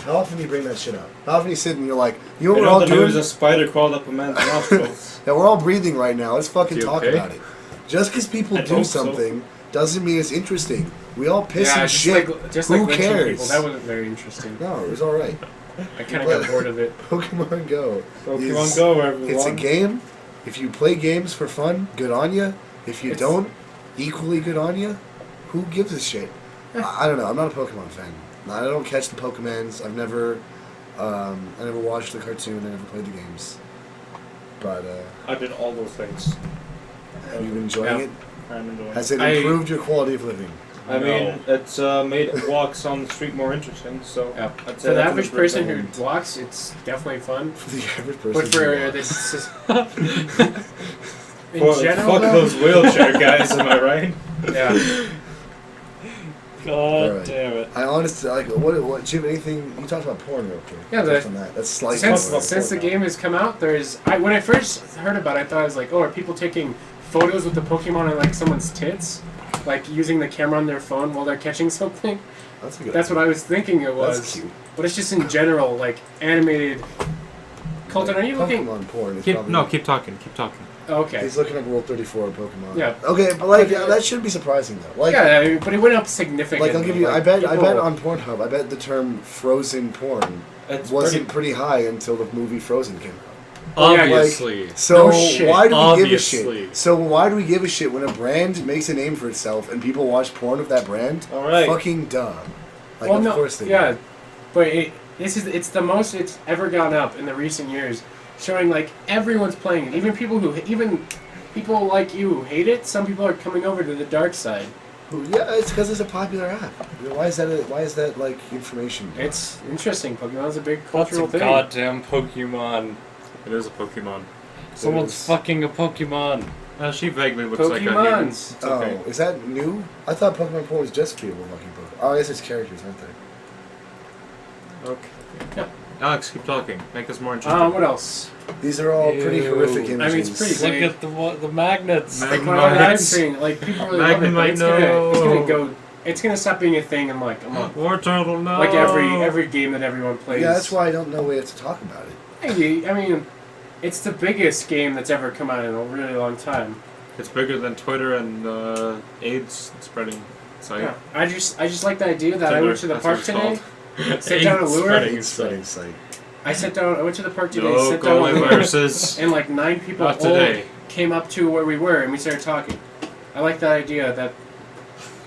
Speaker 3: How often do you bring that shit up? How often you sit and you're like, you know
Speaker 2: You
Speaker 3: what
Speaker 2: know
Speaker 3: we're all
Speaker 2: the
Speaker 3: doing?
Speaker 2: news a spider crawled up a man's nostrils.
Speaker 3: Yeah, we're all breathing right now. Let's fucking
Speaker 4: You
Speaker 3: talk
Speaker 4: okay?
Speaker 3: about it. Just because people
Speaker 2: I
Speaker 3: do
Speaker 2: hope so.
Speaker 3: something doesn't mean it's interesting. We all piss
Speaker 1: yeah,
Speaker 3: and
Speaker 1: just
Speaker 3: shit.
Speaker 1: just
Speaker 3: Who
Speaker 1: like lynching
Speaker 3: cares?
Speaker 1: people. That wasn't very interesting.
Speaker 3: No, it was alright.
Speaker 1: I kind of got bored of it.
Speaker 3: Pokemon Go.
Speaker 2: Pokemon
Speaker 3: is-
Speaker 2: Go, everyone.
Speaker 3: It's a game. If you play games for fun, good on you. If you
Speaker 1: It's-
Speaker 3: don't, equally good on you. Who gives a shit? I don't know. I'm not a Pokemon fan. I don't catch the Pokemons. I never watched the cartoon. I never played the games. But
Speaker 2: I did all those things.
Speaker 3: are you enjoying
Speaker 1: Yeah.
Speaker 3: it?
Speaker 2: I'm enjoying
Speaker 3: Has
Speaker 2: it.
Speaker 3: it improved your quality of living?
Speaker 2: I mean, it's made walks on the street more interesting, so
Speaker 1: Yeah.
Speaker 2: I'd say
Speaker 1: For the
Speaker 2: that's
Speaker 1: average
Speaker 2: an
Speaker 1: person
Speaker 2: improvement.
Speaker 1: who walks, it's definitely fun.
Speaker 3: For the average person.
Speaker 1: But for
Speaker 3: who walks.
Speaker 1: this, in
Speaker 2: Well,
Speaker 1: general,
Speaker 2: fuck
Speaker 1: though,
Speaker 2: those wheelchair guys, am I right?
Speaker 1: yeah.
Speaker 4: God
Speaker 3: Alright.
Speaker 4: damn it.
Speaker 3: I honestly like what Jim. Anything you talked about porn real quick?
Speaker 1: Yeah,
Speaker 3: Just on that. That's slightly
Speaker 1: Since the game has come out, when I first heard about it, I thought it was like, oh, are people taking photos with the Pokemon on like someone's tits, like using the camera on their phone while they're catching something?
Speaker 3: That's a good.
Speaker 1: That's what I was thinking it was.
Speaker 3: That's cute.
Speaker 1: But it's just in general, like animated. Colton, are you looking?
Speaker 3: Pokemon porn is
Speaker 5: Keep
Speaker 3: probably.
Speaker 5: keep talking. Keep talking.
Speaker 1: Oh, okay.
Speaker 3: He's looking at World 34 of Pokemon.
Speaker 1: Yeah.
Speaker 3: Okay, but like that shouldn't be surprising though. Like,
Speaker 1: Yeah, I mean, but it went up significantly.
Speaker 3: like I'll give you. I
Speaker 1: Like,
Speaker 3: bet
Speaker 1: people-
Speaker 3: on Pornhub. I bet the term frozen porn
Speaker 2: It's
Speaker 3: wasn't pretty high until the movie Frozen came out.
Speaker 1: Oh, yeah,
Speaker 4: Obviously.
Speaker 3: So
Speaker 1: No shit.
Speaker 3: why do we give a
Speaker 4: Obviously.
Speaker 3: shit? So why do we give a shit when a brand makes a name for itself and people watch porn of that brand?
Speaker 2: All right.
Speaker 3: Fucking dumb. Like
Speaker 1: well,
Speaker 3: of
Speaker 1: no,
Speaker 3: course they
Speaker 1: yeah,
Speaker 3: do.
Speaker 1: but it's the most it's ever gone up in the recent years, showing like everyone's playing it. Even people like you who hate it. Some people are coming over to the dark side.
Speaker 3: Yeah, it's because it's a popular app. Why is that like information?
Speaker 1: It's interesting. Pokemon's a big
Speaker 4: What's
Speaker 1: cultural
Speaker 4: a
Speaker 1: thing.
Speaker 4: goddamn Pokemon?
Speaker 5: It is a Pokemon.
Speaker 4: Someone's
Speaker 3: is.
Speaker 4: fucking a Pokemon.
Speaker 5: She vaguely looks like a human.
Speaker 1: Pokemons.
Speaker 5: It's okay.
Speaker 3: Oh, is that new? I thought Pokemon porn was just people fucking Pokemon. Oh, I guess it's characters, aren't they?
Speaker 5: Okay. Alex, keep talking. Make this more interesting.
Speaker 1: What else?
Speaker 3: These are all pretty
Speaker 4: Ew.
Speaker 3: horrific
Speaker 1: I
Speaker 3: images.
Speaker 1: mean, it's pretty
Speaker 4: Look at the magnets.
Speaker 5: Mag-
Speaker 1: Like what I'm
Speaker 5: Magmites.
Speaker 1: saying, like people really love it, but
Speaker 5: Magmite,
Speaker 1: it's gonna
Speaker 5: no.
Speaker 1: go. It's gonna stop being a thing in like a month.
Speaker 5: War Turtle, no.
Speaker 1: Like every game that everyone plays.
Speaker 3: Yeah, that's why I don't know way to talk about it.
Speaker 1: I mean, it's the biggest game that's ever come out in a really long time.
Speaker 5: It's bigger than Twitter and AIDS spreading. site.
Speaker 1: Yeah. I just like the idea that I
Speaker 5: Tinder,
Speaker 1: went to the
Speaker 5: that's
Speaker 1: park
Speaker 5: what
Speaker 1: today.
Speaker 5: it's
Speaker 1: Sit down a lure.
Speaker 4: Spreading
Speaker 3: Spreading
Speaker 4: site.
Speaker 3: site.
Speaker 1: I went to the park today,
Speaker 5: No
Speaker 1: sit down a
Speaker 5: going
Speaker 1: lure,
Speaker 5: versus.
Speaker 1: and like 9 people
Speaker 5: Not
Speaker 1: old
Speaker 5: today.
Speaker 1: came up to where we were and we started talking. I like that idea that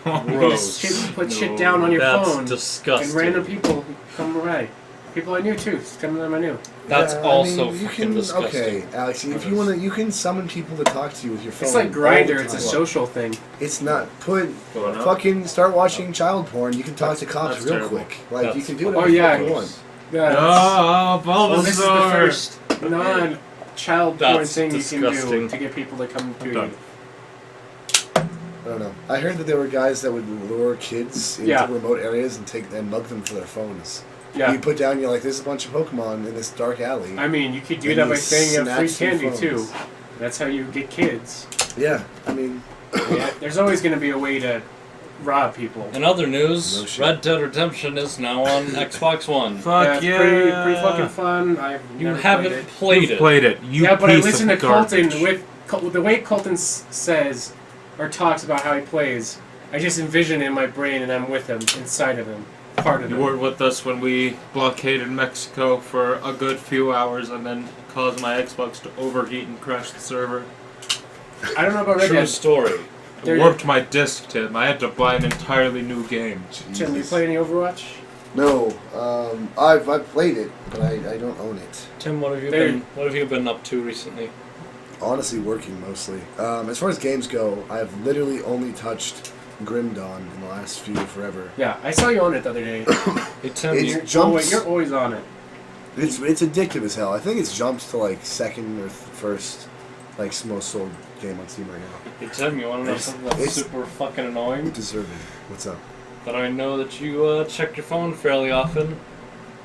Speaker 1: you can
Speaker 5: Gross.
Speaker 1: just put shit
Speaker 5: No.
Speaker 1: down on your
Speaker 4: That's
Speaker 1: phone
Speaker 4: disgusting.
Speaker 1: and random people come by. People I knew too, some of them I knew.
Speaker 4: That's
Speaker 3: Yeah,
Speaker 4: also
Speaker 3: you
Speaker 4: fucking
Speaker 3: can,
Speaker 4: disgusting.
Speaker 3: okay, Alex. If you wanna, you can summon people to talk to you with your phone.
Speaker 1: It's like
Speaker 3: all
Speaker 1: Grindr,
Speaker 3: the
Speaker 1: it's a
Speaker 3: time.
Speaker 1: social thing.
Speaker 3: It's not. Put
Speaker 5: Going up.
Speaker 3: fucking start watching child porn. You can talk to cops
Speaker 5: That's
Speaker 3: real
Speaker 5: terrible.
Speaker 3: quick. Like you
Speaker 4: That's
Speaker 3: can do it.
Speaker 1: Oh, yeah.
Speaker 3: you want.
Speaker 1: Yeah,
Speaker 5: Oh,
Speaker 1: well, this is the
Speaker 5: Bulbasaur!
Speaker 1: first non-child porn
Speaker 4: That's
Speaker 1: thing you can do
Speaker 4: disgusting.
Speaker 1: to get people to come to
Speaker 5: I'm
Speaker 1: you.
Speaker 5: done.
Speaker 3: I don't know. I heard that there were guys that would lure kids into
Speaker 1: Yeah.
Speaker 3: remote areas and mug them for their phones.
Speaker 1: Yeah.
Speaker 3: You put down, you're like, there's a bunch of Pokemon in this dark alley.
Speaker 1: I mean, you could do
Speaker 3: And
Speaker 1: that
Speaker 3: you
Speaker 1: by saying you have free
Speaker 3: snatch their
Speaker 1: candy too.
Speaker 3: phones.
Speaker 1: That's how you get kids.
Speaker 3: Yeah, I mean,
Speaker 1: Yeah, there's always going to be a way to rob people.
Speaker 4: In other news,
Speaker 3: No shit.
Speaker 4: Red Dead Redemption is now on Xbox One.
Speaker 5: Fuck
Speaker 1: it's
Speaker 5: yeah!
Speaker 1: pretty fucking fun. I've
Speaker 4: You
Speaker 1: never
Speaker 4: haven't
Speaker 1: played it.
Speaker 4: played
Speaker 5: You've
Speaker 4: it.
Speaker 5: played it. You
Speaker 1: Yeah, but I
Speaker 5: piece
Speaker 1: listened to
Speaker 5: of garbage.
Speaker 1: Colten with the way Colten says or talks about how he plays. I just envision it in my brain, and I'm with him, inside of him, part of
Speaker 5: You
Speaker 1: him.
Speaker 5: were with us when we blockaded Mexico for a good few hours and then caused my Xbox to overheat and crash the server.
Speaker 1: I don't know about Red
Speaker 4: True
Speaker 1: Dead.
Speaker 4: story.
Speaker 5: It
Speaker 1: There-
Speaker 5: warped my disk, Tim. I had to buy an entirely new game.
Speaker 1: Tim, you
Speaker 3: Jesus.
Speaker 1: play any Overwatch?
Speaker 3: No, I've played it, but I don't own it.
Speaker 4: Tim, what have you
Speaker 1: There-
Speaker 4: What have you been up to recently?
Speaker 3: Honestly, working mostly. As far as games go, I have literally only touched Grim Dawn in the last few forever.
Speaker 1: Yeah, I saw you on it the other day.
Speaker 4: Hey Tim,
Speaker 3: It's-
Speaker 4: you,
Speaker 3: jumps.
Speaker 1: You're always on it.
Speaker 3: It's addictive as hell. I think it's jumped to like second or first, like most sold game on Steam right now.
Speaker 4: hey Tim, you want to know
Speaker 3: It's-
Speaker 4: something that's
Speaker 3: it's-
Speaker 4: super fucking annoying?
Speaker 3: Deserving. What's up?
Speaker 4: That I know that you check your phone fairly often,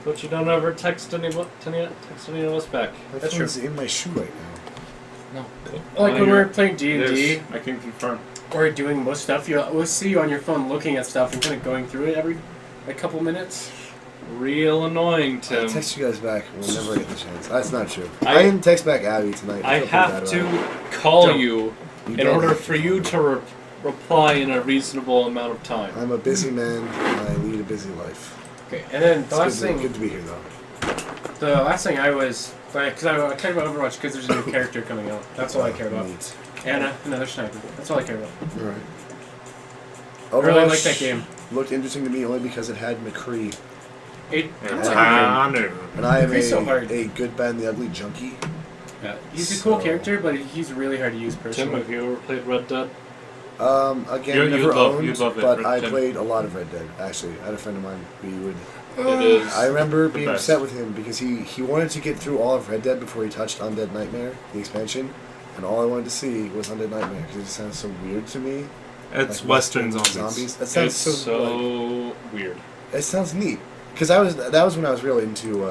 Speaker 4: but you don't ever text any of us back.
Speaker 3: My
Speaker 1: That's
Speaker 3: phone's in my shoe right now.
Speaker 4: No.
Speaker 1: Like when we're playing D&D
Speaker 5: Yes, I can confirm.
Speaker 1: or doing most stuff, we'll see you on your phone looking at stuff and kind of going through it every couple minutes.
Speaker 4: Real annoying,
Speaker 3: I'll
Speaker 4: Tim.
Speaker 3: text you guys back. We'll never get the chance. That's not true.
Speaker 4: I-
Speaker 3: I didn't text back Abby tonight.
Speaker 4: I
Speaker 3: feel pretty bad
Speaker 4: have
Speaker 3: about
Speaker 4: to
Speaker 3: it.
Speaker 4: call
Speaker 1: Don't.
Speaker 4: you
Speaker 3: You
Speaker 4: in
Speaker 3: don't
Speaker 4: order
Speaker 3: have
Speaker 4: for you to reply in a reasonable amount of time.
Speaker 3: I'm a busy man. And I lead a busy life.
Speaker 1: Okay, and then the last
Speaker 3: It's
Speaker 1: thing,
Speaker 3: good to be here though.
Speaker 1: the last thing I was because I cared about Overwatch because there's a new character coming out. That's all I care about.
Speaker 3: Neat.
Speaker 1: And another sniper. That's all I care about.
Speaker 3: All right.
Speaker 1: I really like
Speaker 3: Overwatch
Speaker 1: that game.
Speaker 3: Looked interesting to me only because it had McCree,
Speaker 1: It,
Speaker 5: It's
Speaker 1: it's like a
Speaker 5: time to.
Speaker 3: and I am
Speaker 1: McCree's so hard.
Speaker 3: a good bad and the ugly junkie.
Speaker 1: game. Yeah, he's a cool
Speaker 3: So-
Speaker 1: character, but he's really hard to use
Speaker 4: Tim,
Speaker 1: personally.
Speaker 4: have you ever played Red Dead?
Speaker 3: Again,
Speaker 5: You'd
Speaker 3: never
Speaker 5: love-
Speaker 3: owned,
Speaker 5: you'd love it,
Speaker 3: but
Speaker 5: Red
Speaker 3: I
Speaker 5: Dead.
Speaker 3: played a lot of Red Dead. Actually, I had a friend of mine. We would.
Speaker 4: It is.
Speaker 3: I remember
Speaker 5: The
Speaker 3: being
Speaker 5: best.
Speaker 3: upset with him because he wanted to get through all of Red Dead before he touched Undead Nightmare, the expansion, and all I wanted to see was Undead Nightmare because it just sounds so weird to me.
Speaker 5: It's
Speaker 3: Like
Speaker 5: Western zombies.
Speaker 3: That sounds
Speaker 4: It's
Speaker 3: so.
Speaker 4: so weird.
Speaker 3: It sounds neat. Because that was when I was really into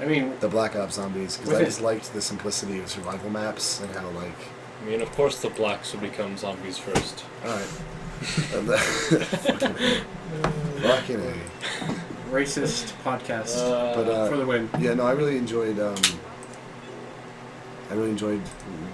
Speaker 1: I mean,
Speaker 3: the Black Ops zombies because
Speaker 1: With
Speaker 3: I
Speaker 1: it-
Speaker 3: just liked the simplicity of survival maps and how like.
Speaker 4: I mean, of course, the blacks would become zombies first.
Speaker 3: All right. Fucking A.
Speaker 1: racist podcast
Speaker 3: But,
Speaker 1: for the win.
Speaker 3: Yeah, no, I really enjoyed. I really enjoyed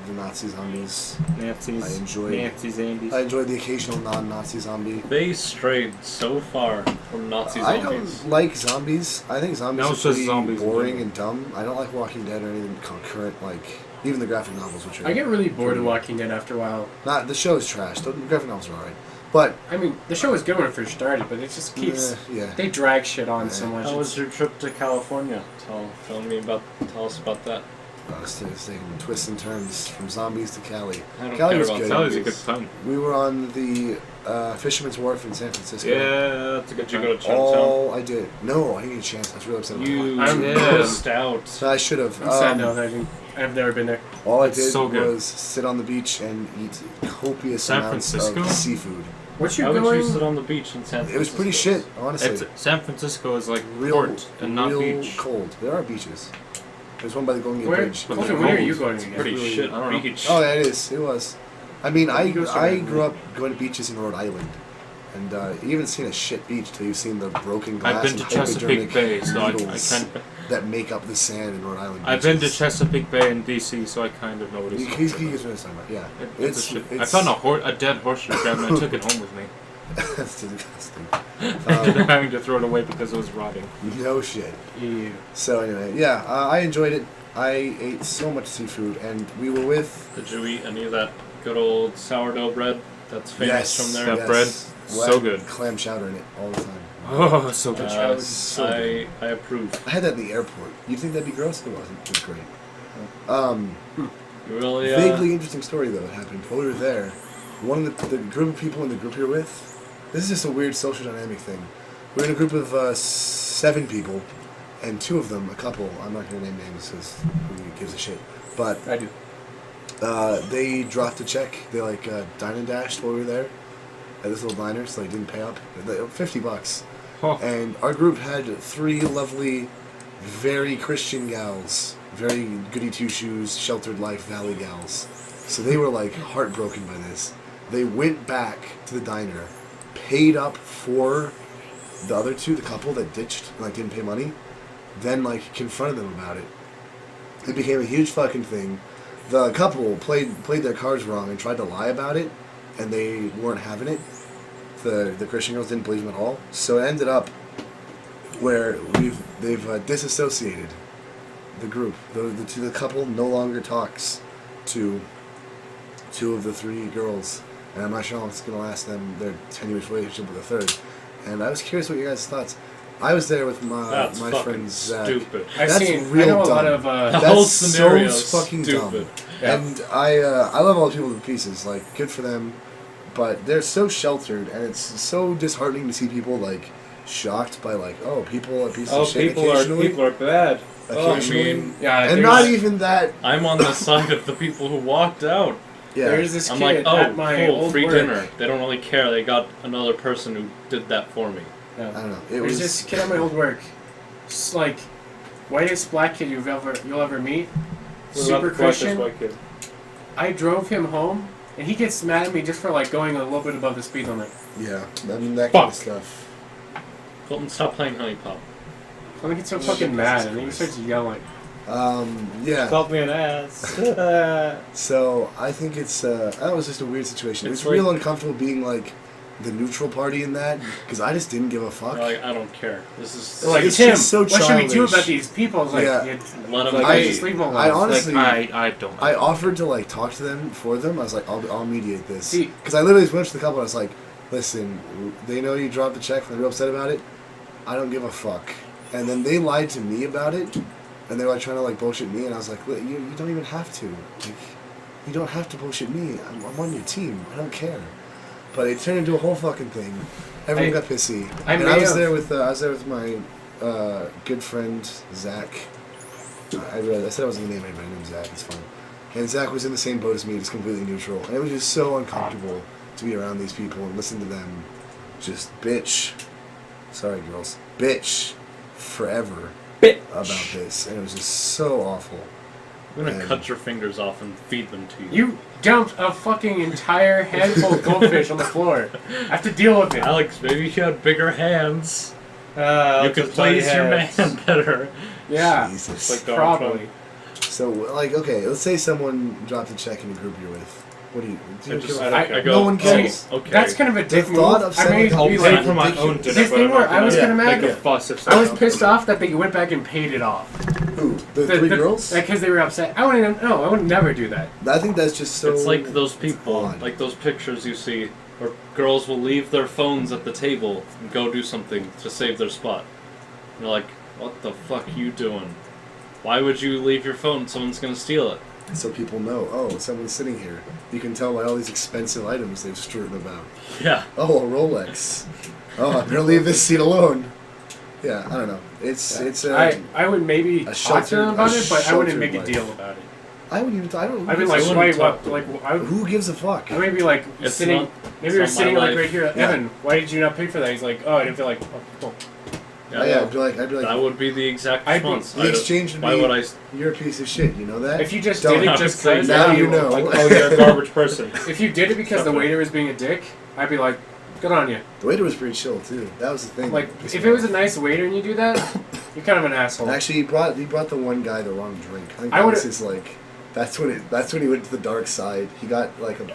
Speaker 3: the Nazi zombies.
Speaker 5: Nazis.
Speaker 3: I enjoyed-
Speaker 5: Nancy Zambies.
Speaker 3: I enjoyed the occasional non-Nazi zombie.
Speaker 4: They strayed so far from Nazi
Speaker 3: I
Speaker 4: zombies.
Speaker 3: don't like zombies. I think zombies
Speaker 5: No,
Speaker 3: are
Speaker 5: it's just
Speaker 3: pretty
Speaker 5: zombies in
Speaker 3: boring
Speaker 5: general.
Speaker 3: and dumb. I don't like Walking Dead or anything concurrent, like even the graphic novels, which are
Speaker 1: I get really bored of Walking Dead after a while.
Speaker 3: not the show is trash. The graphic novels are alright, but
Speaker 1: I mean, the show was good when it first started, but it just keeps.
Speaker 3: yeah.
Speaker 1: They drag shit on so
Speaker 3: Yeah.
Speaker 1: much.
Speaker 4: How was your trip to California? Tell us about that.
Speaker 3: It's taking twists and turns from zombies to Cali.
Speaker 4: I don't
Speaker 3: Cali
Speaker 4: care
Speaker 3: was
Speaker 4: about
Speaker 3: good.
Speaker 5: That was a good
Speaker 4: zombies.
Speaker 5: time.
Speaker 3: We were on the Fisherman's Wharf in San Francisco.
Speaker 5: Yeah, that's a good
Speaker 4: Did you
Speaker 5: time.
Speaker 4: go to Chinatown?
Speaker 3: All I did. No, I didn't get a chance. I was really upset about
Speaker 4: You
Speaker 1: I'm-
Speaker 4: missed out.
Speaker 3: So I should have.
Speaker 1: I'm sad now that I've never been there.
Speaker 3: All I
Speaker 5: It's
Speaker 3: did
Speaker 5: so good.
Speaker 3: was sit on the beach and eat copious
Speaker 5: San
Speaker 3: amounts
Speaker 5: Francisco?
Speaker 3: of seafood.
Speaker 1: What you
Speaker 4: How would
Speaker 1: going?
Speaker 4: you sit on the beach in San Francisco?
Speaker 3: It was pretty shit, honestly.
Speaker 5: It's, San Francisco is like
Speaker 3: real,
Speaker 5: port and not
Speaker 3: real
Speaker 5: beach.
Speaker 3: cold. There are beaches. There's one by the Golden Gate
Speaker 1: Where?
Speaker 3: Bridge.
Speaker 5: But
Speaker 1: Colton,
Speaker 5: they're
Speaker 1: where are
Speaker 5: cold.
Speaker 1: you going
Speaker 5: It's
Speaker 1: again?
Speaker 5: pretty
Speaker 4: Really
Speaker 5: shit. I don't know.
Speaker 4: beach.
Speaker 3: Oh, yeah, it is. It was. I mean,
Speaker 1: He goes to
Speaker 3: I
Speaker 1: Redwood.
Speaker 3: grew up going to beaches in Rhode Island, and you haven't seen a shit beach till you've seen the broken glass
Speaker 5: I've been
Speaker 3: and
Speaker 5: to Chesapeake
Speaker 3: hypodermic
Speaker 5: Bay, so I
Speaker 3: needles
Speaker 5: kind
Speaker 3: that make up the sand in Rhode Island.
Speaker 5: I've been to
Speaker 3: beaches.
Speaker 5: Chesapeake Bay in DC, so I kind of know what it's
Speaker 3: He
Speaker 5: like.
Speaker 3: gets what I'm talking about. Yeah,
Speaker 5: It's a shit. I found a dead horseshoe crab and I took it home with me.
Speaker 3: That's disgusting.
Speaker 5: Ended up having to throw it away because it was rotting.
Speaker 3: No shit.
Speaker 1: Ew.
Speaker 3: So anyway, yeah, I enjoyed it. I ate so much seafood, and we were with.
Speaker 4: Did you eat any of that good old sourdough bread that's famous from there?
Speaker 5: That bread,
Speaker 3: Well,
Speaker 5: so good.
Speaker 3: Clam chowder in it all the time.
Speaker 5: Oh, so good.
Speaker 3: so good.
Speaker 4: I approve.
Speaker 3: I had that in the airport. You'd think that'd be gross? It wasn't. It was great.
Speaker 4: You really
Speaker 3: Vaguely interesting story though that happened while we were there. One of the group of people in the group you're with. This is just a weird social dynamic thing. We're in a group of 7 people, and 2 of them, a couple. I'm not gonna name names because who gives a shit. But
Speaker 1: I do.
Speaker 3: they dropped a check. They like dine and dashed while we were there at this little diner, so they didn't pay up. $50.
Speaker 5: Oh.
Speaker 3: And our group had 3 lovely, very Christian gals, very goody two shoes, sheltered life valley gals. So they were like heartbroken by this. They went back to the diner, paid up for the other 2, the couple that ditched, like didn't pay money, then like confronted them about it. It became a huge fucking thing. The couple played their cards wrong and tried to lie about it, and they weren't having it. The Christian girls didn't believe them at all. So it ended up where they've disassociated the group. The couple no longer talks to 2 of the 3 girls, and I'm not sure how long it's going to last them their tenuous relationship with the 3rd. And I was curious what your guys' thoughts. I was there with my friend Zach.
Speaker 4: Stupid.
Speaker 1: I've
Speaker 3: That's
Speaker 1: seen.
Speaker 3: real
Speaker 1: I know a lot
Speaker 3: dumb.
Speaker 1: of.
Speaker 4: The
Speaker 3: That's
Speaker 4: whole
Speaker 3: so
Speaker 4: scenario's
Speaker 3: fucking
Speaker 4: stupid.
Speaker 3: dumb.
Speaker 1: Yeah.
Speaker 3: And I love all the people to pieces. Like, good for them. But they're so sheltered, and it's so disheartening to see people like shocked by like, oh, people are pieces of shit occasionally.
Speaker 2: people are bad.
Speaker 3: Occasionally.
Speaker 4: I mean,
Speaker 1: Yeah,
Speaker 3: and not even that.
Speaker 4: I'm on the side of the people who walked out.
Speaker 3: Yeah.
Speaker 1: There's this
Speaker 4: I'm
Speaker 1: kid
Speaker 4: like, oh,
Speaker 1: at my
Speaker 4: cool,
Speaker 1: old
Speaker 4: free
Speaker 1: work.
Speaker 4: dinner. They don't really care. They got another person who did that for me.
Speaker 3: I
Speaker 1: Yeah.
Speaker 3: don't know. It
Speaker 1: There's
Speaker 3: was
Speaker 1: this kid at my old work. It's like whitest black kid you'll ever meet. Super Christian.
Speaker 2: White kid.
Speaker 1: I drove him home, and he gets mad at me just for like going a little bit above the speed limit.
Speaker 3: yeah. I mean that kind of stuff.
Speaker 4: Colton, stop playing Honey Pop.
Speaker 1: I think he's so fucking mad, and then he starts yelling.
Speaker 3: Yeah.
Speaker 2: Called me an ass.
Speaker 3: So I think it's that was just a weird situation.
Speaker 2: It's
Speaker 3: It's real uncomfortable being like the neutral party in that because I just didn't give a fuck.
Speaker 4: They're like, I don't care. This is
Speaker 1: They're like,
Speaker 3: It's
Speaker 1: Tim,
Speaker 3: just so
Speaker 1: what should we do
Speaker 3: childish.
Speaker 1: about these people? It's like,
Speaker 3: Yeah.
Speaker 4: let them
Speaker 2: Like,
Speaker 1: I
Speaker 4: be.
Speaker 1: just leave them alone.
Speaker 3: I honestly,
Speaker 5: I don't.
Speaker 3: I offered to like talk to them for them. I was like, I'll mediate this
Speaker 1: See-
Speaker 3: because I literally went to the couple. And I was like, listen, they know you dropped the check and they're real upset about it. I don't give a fuck. And then they lied to me about it, and they were like trying to like bullshit me. And I was like, you don't even have to. Like, you don't have to bullshit me. I'm on your team. I don't care. But it turned into a whole fucking thing. Everyone got pissy.
Speaker 1: I
Speaker 3: And
Speaker 1: may
Speaker 3: I was
Speaker 1: have-
Speaker 3: there with my good friend Zach. I said I wasn't gonna name anybody. My name's Zach. It's fine. And Zach was in the same boat as me, just completely neutral. And it was just so uncomfortable to be around these people and listen to them just bitch. Sorry, girls. Bitch forever about this. And it was just so awful.
Speaker 4: I'm gonna
Speaker 3: And-
Speaker 4: cut your fingers off and feed them to you.
Speaker 1: You dumped a fucking entire handful of goldfish on the floor. I have to deal with it.
Speaker 4: Alex, maybe you had bigger hands. You
Speaker 2: I'll
Speaker 4: could
Speaker 2: just tell you
Speaker 4: please your
Speaker 2: hands.
Speaker 4: man better.
Speaker 1: Yeah,
Speaker 3: Jesus.
Speaker 2: Like Donald
Speaker 1: probably.
Speaker 3: So, like, okay, let's say someone dropped a check in a group you're with. What do you
Speaker 4: I just,
Speaker 3: give a
Speaker 4: I
Speaker 3: fuck?
Speaker 4: go,
Speaker 3: No one cares.
Speaker 4: oh, okay.
Speaker 1: That's kind of a dick
Speaker 3: The
Speaker 1: move.
Speaker 3: thought of
Speaker 1: I may
Speaker 3: sending
Speaker 5: I'll
Speaker 1: be
Speaker 5: pay
Speaker 1: like,
Speaker 5: for my
Speaker 3: ridiculous.
Speaker 5: own dinner.
Speaker 1: this
Speaker 5: but
Speaker 1: thing
Speaker 5: I'm
Speaker 1: where
Speaker 5: not
Speaker 1: I was
Speaker 5: gonna
Speaker 1: kind of mad.
Speaker 5: make a fuss if
Speaker 1: I was
Speaker 5: someone
Speaker 1: pissed
Speaker 5: else
Speaker 1: off that they went back and paid it off.
Speaker 3: Who? The 3 girls?
Speaker 1: Because they were upset. I wouldn't. No, I would never do that.
Speaker 3: I think that's just so.
Speaker 4: It's like those people,
Speaker 3: odd.
Speaker 4: like those pictures you see, where girls will leave their phones at the table and go do something to save their spot. And you're like, what the fuck are you doing? Why would you leave your phone? Someone's gonna steal it.
Speaker 3: So people know, oh, someone's sitting here. You can tell by all these expensive items they've strewn about.
Speaker 4: Yeah.
Speaker 3: Oh, a Rolex. Oh, I'm gonna leave this seat alone. Yeah, I don't know. It's
Speaker 1: I would maybe
Speaker 3: a
Speaker 1: talk to them
Speaker 3: sheltered-
Speaker 1: about
Speaker 3: a
Speaker 1: it, but I wouldn't
Speaker 3: sheltered
Speaker 1: make a
Speaker 3: life.
Speaker 1: deal about it.
Speaker 3: I wouldn't even. I don't.
Speaker 1: I'd be like,
Speaker 4: wouldn't
Speaker 1: wait,
Speaker 4: talk
Speaker 1: what?
Speaker 4: to
Speaker 1: Like, I would.
Speaker 3: who gives a fuck?
Speaker 1: I may be like
Speaker 4: It's
Speaker 1: sitting.
Speaker 4: not-
Speaker 1: Maybe you're
Speaker 4: it's not
Speaker 1: sitting
Speaker 4: my
Speaker 1: like
Speaker 4: life.
Speaker 1: right here.
Speaker 3: Yeah.
Speaker 1: Evan, why did you not pay for that? He's like, oh, I didn't feel like. Oh.
Speaker 3: Yeah, I'd be like,
Speaker 4: That would be the exact
Speaker 1: I'd be-
Speaker 4: response.
Speaker 3: the exchange would
Speaker 4: Why
Speaker 3: be,
Speaker 4: would I?
Speaker 3: you're a piece of shit. You know that?
Speaker 1: If you just
Speaker 3: Don't
Speaker 1: did it
Speaker 4: have
Speaker 1: just
Speaker 4: to say
Speaker 1: because
Speaker 3: now you know.
Speaker 2: Like, oh, you're a garbage person.
Speaker 1: if you did it because the waiter was being a dick, I'd be like, good on you.
Speaker 3: The waiter was pretty chill too. That was the thing.
Speaker 1: Like,
Speaker 3: that pissed
Speaker 1: if
Speaker 3: me
Speaker 1: it was a
Speaker 3: off.
Speaker 1: nice waiter and you do that, you're kind of an asshole.
Speaker 3: Actually, he brought the one guy the wrong drink. I think
Speaker 1: I
Speaker 3: that
Speaker 1: would've-
Speaker 3: was his like That's when he went to the dark side. He got like a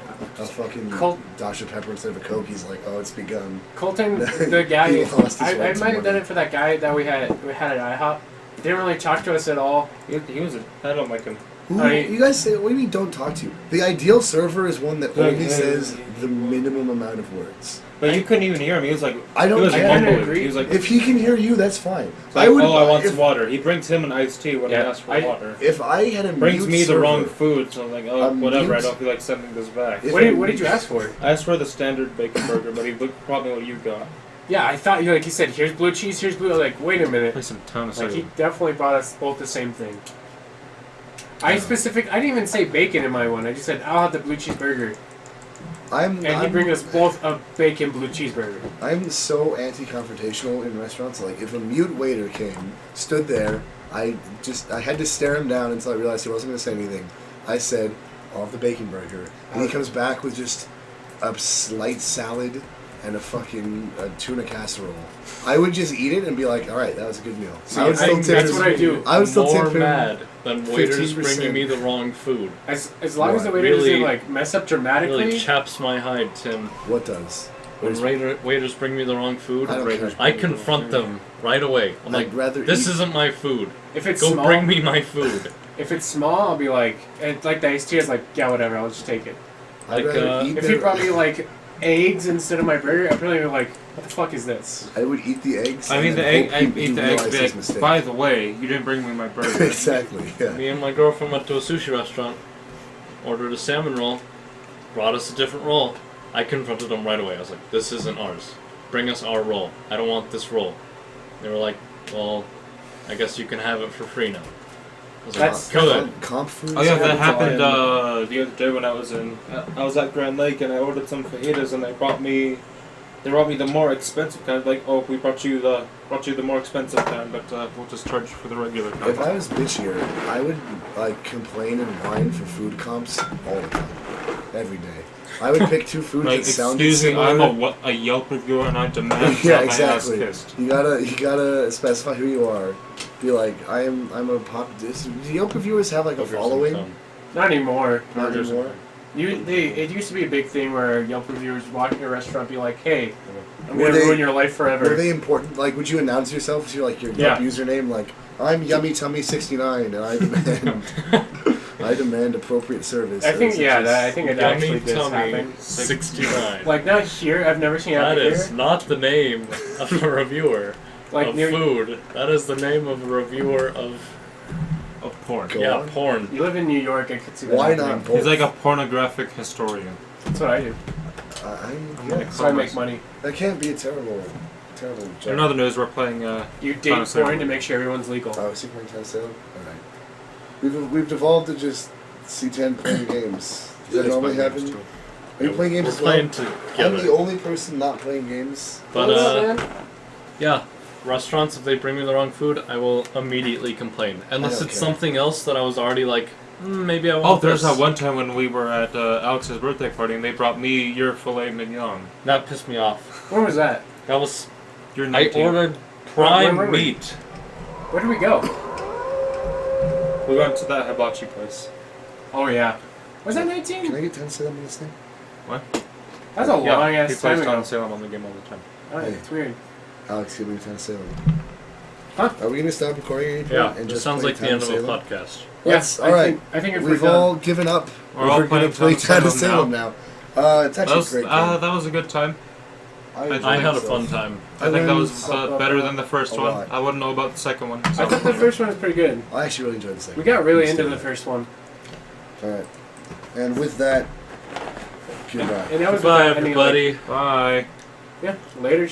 Speaker 3: fucking
Speaker 1: Colt-
Speaker 3: Dr. Pepper instead of a Coke. He's like, oh, it's begun.
Speaker 1: Colton, the guy,
Speaker 3: He lost his
Speaker 1: I
Speaker 3: right to
Speaker 1: might have done
Speaker 3: money.
Speaker 1: it for that guy that we had at IHOP. Didn't really talk to us at all.
Speaker 2: He was I don't like him.
Speaker 3: Who,
Speaker 1: I-
Speaker 3: you guys say, what do you mean don't talk to you? The ideal server is one that
Speaker 2: Like,
Speaker 3: only says the minimum amount of words.
Speaker 2: But you couldn't even hear him. He was like,
Speaker 3: I don't
Speaker 2: he was
Speaker 3: care.
Speaker 2: mumbling.
Speaker 1: agree.
Speaker 2: He was like,
Speaker 3: If he can hear you, that's fine.
Speaker 2: I want
Speaker 3: if,
Speaker 2: some water. He brings him an iced tea when
Speaker 1: Yeah,
Speaker 2: he asks for
Speaker 1: I-
Speaker 2: water.
Speaker 3: If I had a
Speaker 2: Brings
Speaker 3: mute
Speaker 2: me the
Speaker 3: server,
Speaker 2: wrong food, so I'm like, oh,
Speaker 3: A
Speaker 2: whatever. I
Speaker 3: mute-
Speaker 2: don't feel like sending this back.
Speaker 3: If
Speaker 1: What did you ask for?
Speaker 2: I asked for the standard bacon burger, but he brought me what you got.
Speaker 1: Yeah, I thought he said, here's blue cheese, here's blue. I was like, wait a minute.
Speaker 5: Play some ton of
Speaker 1: Like, he
Speaker 5: salad.
Speaker 1: definitely brought us both the same thing. I didn't even say bacon in my one. I just said, I'll have the blue cheeseburger. And he bring us both a bacon blue cheeseburger.
Speaker 3: I'm so anti-confrontational in restaurants. Like, if a mute waiter came, stood there, I had to stare him down until I realized he wasn't going to say anything. I said, I'll have the bacon burger. And he comes back with just a slight salad and a fucking tuna casserole. I would just eat it and be like, all right, that was a good meal.
Speaker 1: See,
Speaker 3: I would still tip
Speaker 1: that's
Speaker 3: him-
Speaker 1: what I do.
Speaker 3: I would still
Speaker 4: More
Speaker 3: tip him.
Speaker 4: mad than waiters
Speaker 3: 15%.
Speaker 4: bringing me the wrong food.
Speaker 1: As long as the waiter
Speaker 4: Really-
Speaker 1: doesn't like mess up dramatically.
Speaker 4: Really chaps my hide, Tim.
Speaker 3: What does?
Speaker 4: When waiters bring me the wrong food,
Speaker 3: I don't care.
Speaker 4: I confront them right away. I'm
Speaker 3: I'd
Speaker 4: like,
Speaker 3: rather
Speaker 4: this
Speaker 3: eat-
Speaker 4: isn't my food.
Speaker 1: If it's
Speaker 4: Go
Speaker 1: small,
Speaker 4: bring me my food.
Speaker 1: If it's small, I'll be like, and like the iced tea is like, yeah, whatever, I'll just take it.
Speaker 3: I'd
Speaker 4: Like,
Speaker 3: rather eat
Speaker 1: If he brought me like eggs instead of my burger, I'd probably be like, what the fuck is this?
Speaker 3: I would eat the eggs.
Speaker 5: I
Speaker 3: and
Speaker 5: mean, the
Speaker 3: then
Speaker 5: egg.
Speaker 3: hope
Speaker 5: I
Speaker 3: he
Speaker 5: eat the eggs.
Speaker 3: realized
Speaker 5: Be
Speaker 3: his
Speaker 5: like,
Speaker 3: mistake.
Speaker 5: by the way, you didn't bring me my burger.
Speaker 3: Exactly. Yeah.
Speaker 4: Me and my girlfriend went to a sushi restaurant, ordered a salmon roll, brought us a different roll. I confronted them right away. I was like, this isn't ours. Bring us our roll. I don't want this roll. They were like, well, I guess you can have it for free now. I was like,
Speaker 1: That's
Speaker 4: good.
Speaker 3: Comp food.
Speaker 5: Oh yeah, that
Speaker 2: Yeah,
Speaker 5: happened
Speaker 2: the other day when I was I was at Grand Lake and I ordered some fajitas and they brought me the more expensive kind. Like, oh, we brought you the more expensive kind, but
Speaker 5: we'll just charge you for the regular kind.
Speaker 3: If I was bitchier, I would like complain and whine for food comps all the time, every day. I would pick two foods
Speaker 5: Like,
Speaker 3: that sounded
Speaker 5: excuse me,
Speaker 3: similar.
Speaker 5: I'm a Yelp reviewer and I demand to
Speaker 3: Yeah,
Speaker 5: have my ass
Speaker 3: exactly.
Speaker 5: kissed.
Speaker 3: You gotta specify who you are. Be like, I'm a pop. Do Yelp reviewers have like a
Speaker 4: Burgers and
Speaker 3: following?
Speaker 4: some.
Speaker 1: not anymore.
Speaker 3: Not
Speaker 5: Burgers
Speaker 3: anymore.
Speaker 1: It used to be a big thing where Yelp reviewers walk in a restaurant and be like, hey, I'm
Speaker 3: Were
Speaker 1: gonna
Speaker 3: they-
Speaker 1: ruin your life forever.
Speaker 3: Were they important? Like, would you announce yourself as your Yelp
Speaker 1: Yeah.
Speaker 3: username? Like, I'm Yummy Tummy 69, and I demand appropriate service.
Speaker 1: I
Speaker 3: Or
Speaker 1: think
Speaker 3: is it
Speaker 1: yeah,
Speaker 3: just-
Speaker 1: I think it
Speaker 4: Yummy
Speaker 1: actually does
Speaker 4: Tummy
Speaker 1: happen.
Speaker 4: 69.
Speaker 1: Like not here, I've never seen it
Speaker 4: That
Speaker 1: out
Speaker 4: is
Speaker 1: here.
Speaker 4: not the name of a reviewer
Speaker 1: Like
Speaker 4: of
Speaker 1: near,
Speaker 4: food. That is the name of a reviewer of
Speaker 5: Of porn.
Speaker 3: Go
Speaker 4: yeah
Speaker 3: on.
Speaker 4: porn.
Speaker 1: you live in New York, I could see that.
Speaker 3: Why
Speaker 1: happening.
Speaker 3: not both?
Speaker 5: He's like a pornographic historian.
Speaker 1: That's what I do.
Speaker 3: Yeah,
Speaker 1: So I make money.
Speaker 3: that can't be a terrible job.
Speaker 5: In other news, we're playing.
Speaker 1: You
Speaker 5: Ton
Speaker 1: date
Speaker 5: of Salem.
Speaker 1: porn to make sure everyone's legal.
Speaker 3: Oh, Superman 10 Salem? Alright. We've devolved to just C10 playing games. Does that normally happen? Are you playing games
Speaker 4: We're
Speaker 3: as well?
Speaker 4: playing
Speaker 3: I'm the
Speaker 4: together.
Speaker 3: only person not playing games.
Speaker 4: But
Speaker 1: What's up, man?
Speaker 4: yeah, restaurants, if they bring me the wrong food, I will immediately complain. Unless
Speaker 3: don't
Speaker 4: it's
Speaker 3: care.
Speaker 4: something else that I was already like, maybe I
Speaker 5: Oh,
Speaker 4: want
Speaker 5: there's
Speaker 4: this.
Speaker 5: that one time when we were at Alex's birthday party and they brought me your filet mignon.
Speaker 4: That pissed me off.
Speaker 1: Where was that?
Speaker 4: That was
Speaker 5: You're
Speaker 4: I
Speaker 5: 19.
Speaker 4: ordered
Speaker 1: Where
Speaker 4: prime
Speaker 1: were we?
Speaker 4: meat.
Speaker 1: Where did we go?
Speaker 5: We went to that hibachi place.
Speaker 1: Oh yeah. Was that
Speaker 3: Can
Speaker 1: 19?
Speaker 3: I get 10 Salem on this thing?
Speaker 5: What?
Speaker 1: That's a long
Speaker 5: He
Speaker 1: ass
Speaker 5: plays
Speaker 1: time
Speaker 5: Ton
Speaker 1: ago.
Speaker 5: of Salem on the game all the time.
Speaker 1: Oh,
Speaker 3: Hey.
Speaker 1: it's weird.
Speaker 3: Alex, give me 10 Salem.
Speaker 1: Huh?
Speaker 3: Are we going to stop recording at any point
Speaker 4: Yeah,
Speaker 3: and
Speaker 4: this
Speaker 3: just
Speaker 4: sounds
Speaker 3: play
Speaker 4: like the
Speaker 3: Town
Speaker 4: end of a
Speaker 3: Salem?
Speaker 4: podcast.
Speaker 3: Yes,
Speaker 1: I
Speaker 3: alright.
Speaker 1: think, I think if
Speaker 3: We've
Speaker 1: we're
Speaker 3: all
Speaker 1: done.
Speaker 3: given up.
Speaker 5: We're all
Speaker 3: going to
Speaker 5: playing
Speaker 3: play
Speaker 5: Town
Speaker 3: Town
Speaker 5: of Salem
Speaker 3: now. It's actually
Speaker 5: That
Speaker 3: a
Speaker 5: was,
Speaker 3: great game.
Speaker 5: that was a good time.
Speaker 4: I had a fun time.
Speaker 5: I think that was
Speaker 3: learned
Speaker 5: better than the first
Speaker 3: a
Speaker 5: one.
Speaker 3: lot.
Speaker 5: I wouldn't know about the second one.
Speaker 1: I thought the first one was pretty good.
Speaker 3: I actually really enjoyed the second
Speaker 1: We got really
Speaker 3: one.
Speaker 1: into the first one.
Speaker 3: Alright. And with that, goodbye.
Speaker 1: And that was
Speaker 4: Goodbye,
Speaker 1: without any, like-
Speaker 4: everybody.
Speaker 5: Bye.
Speaker 1: yeah, later.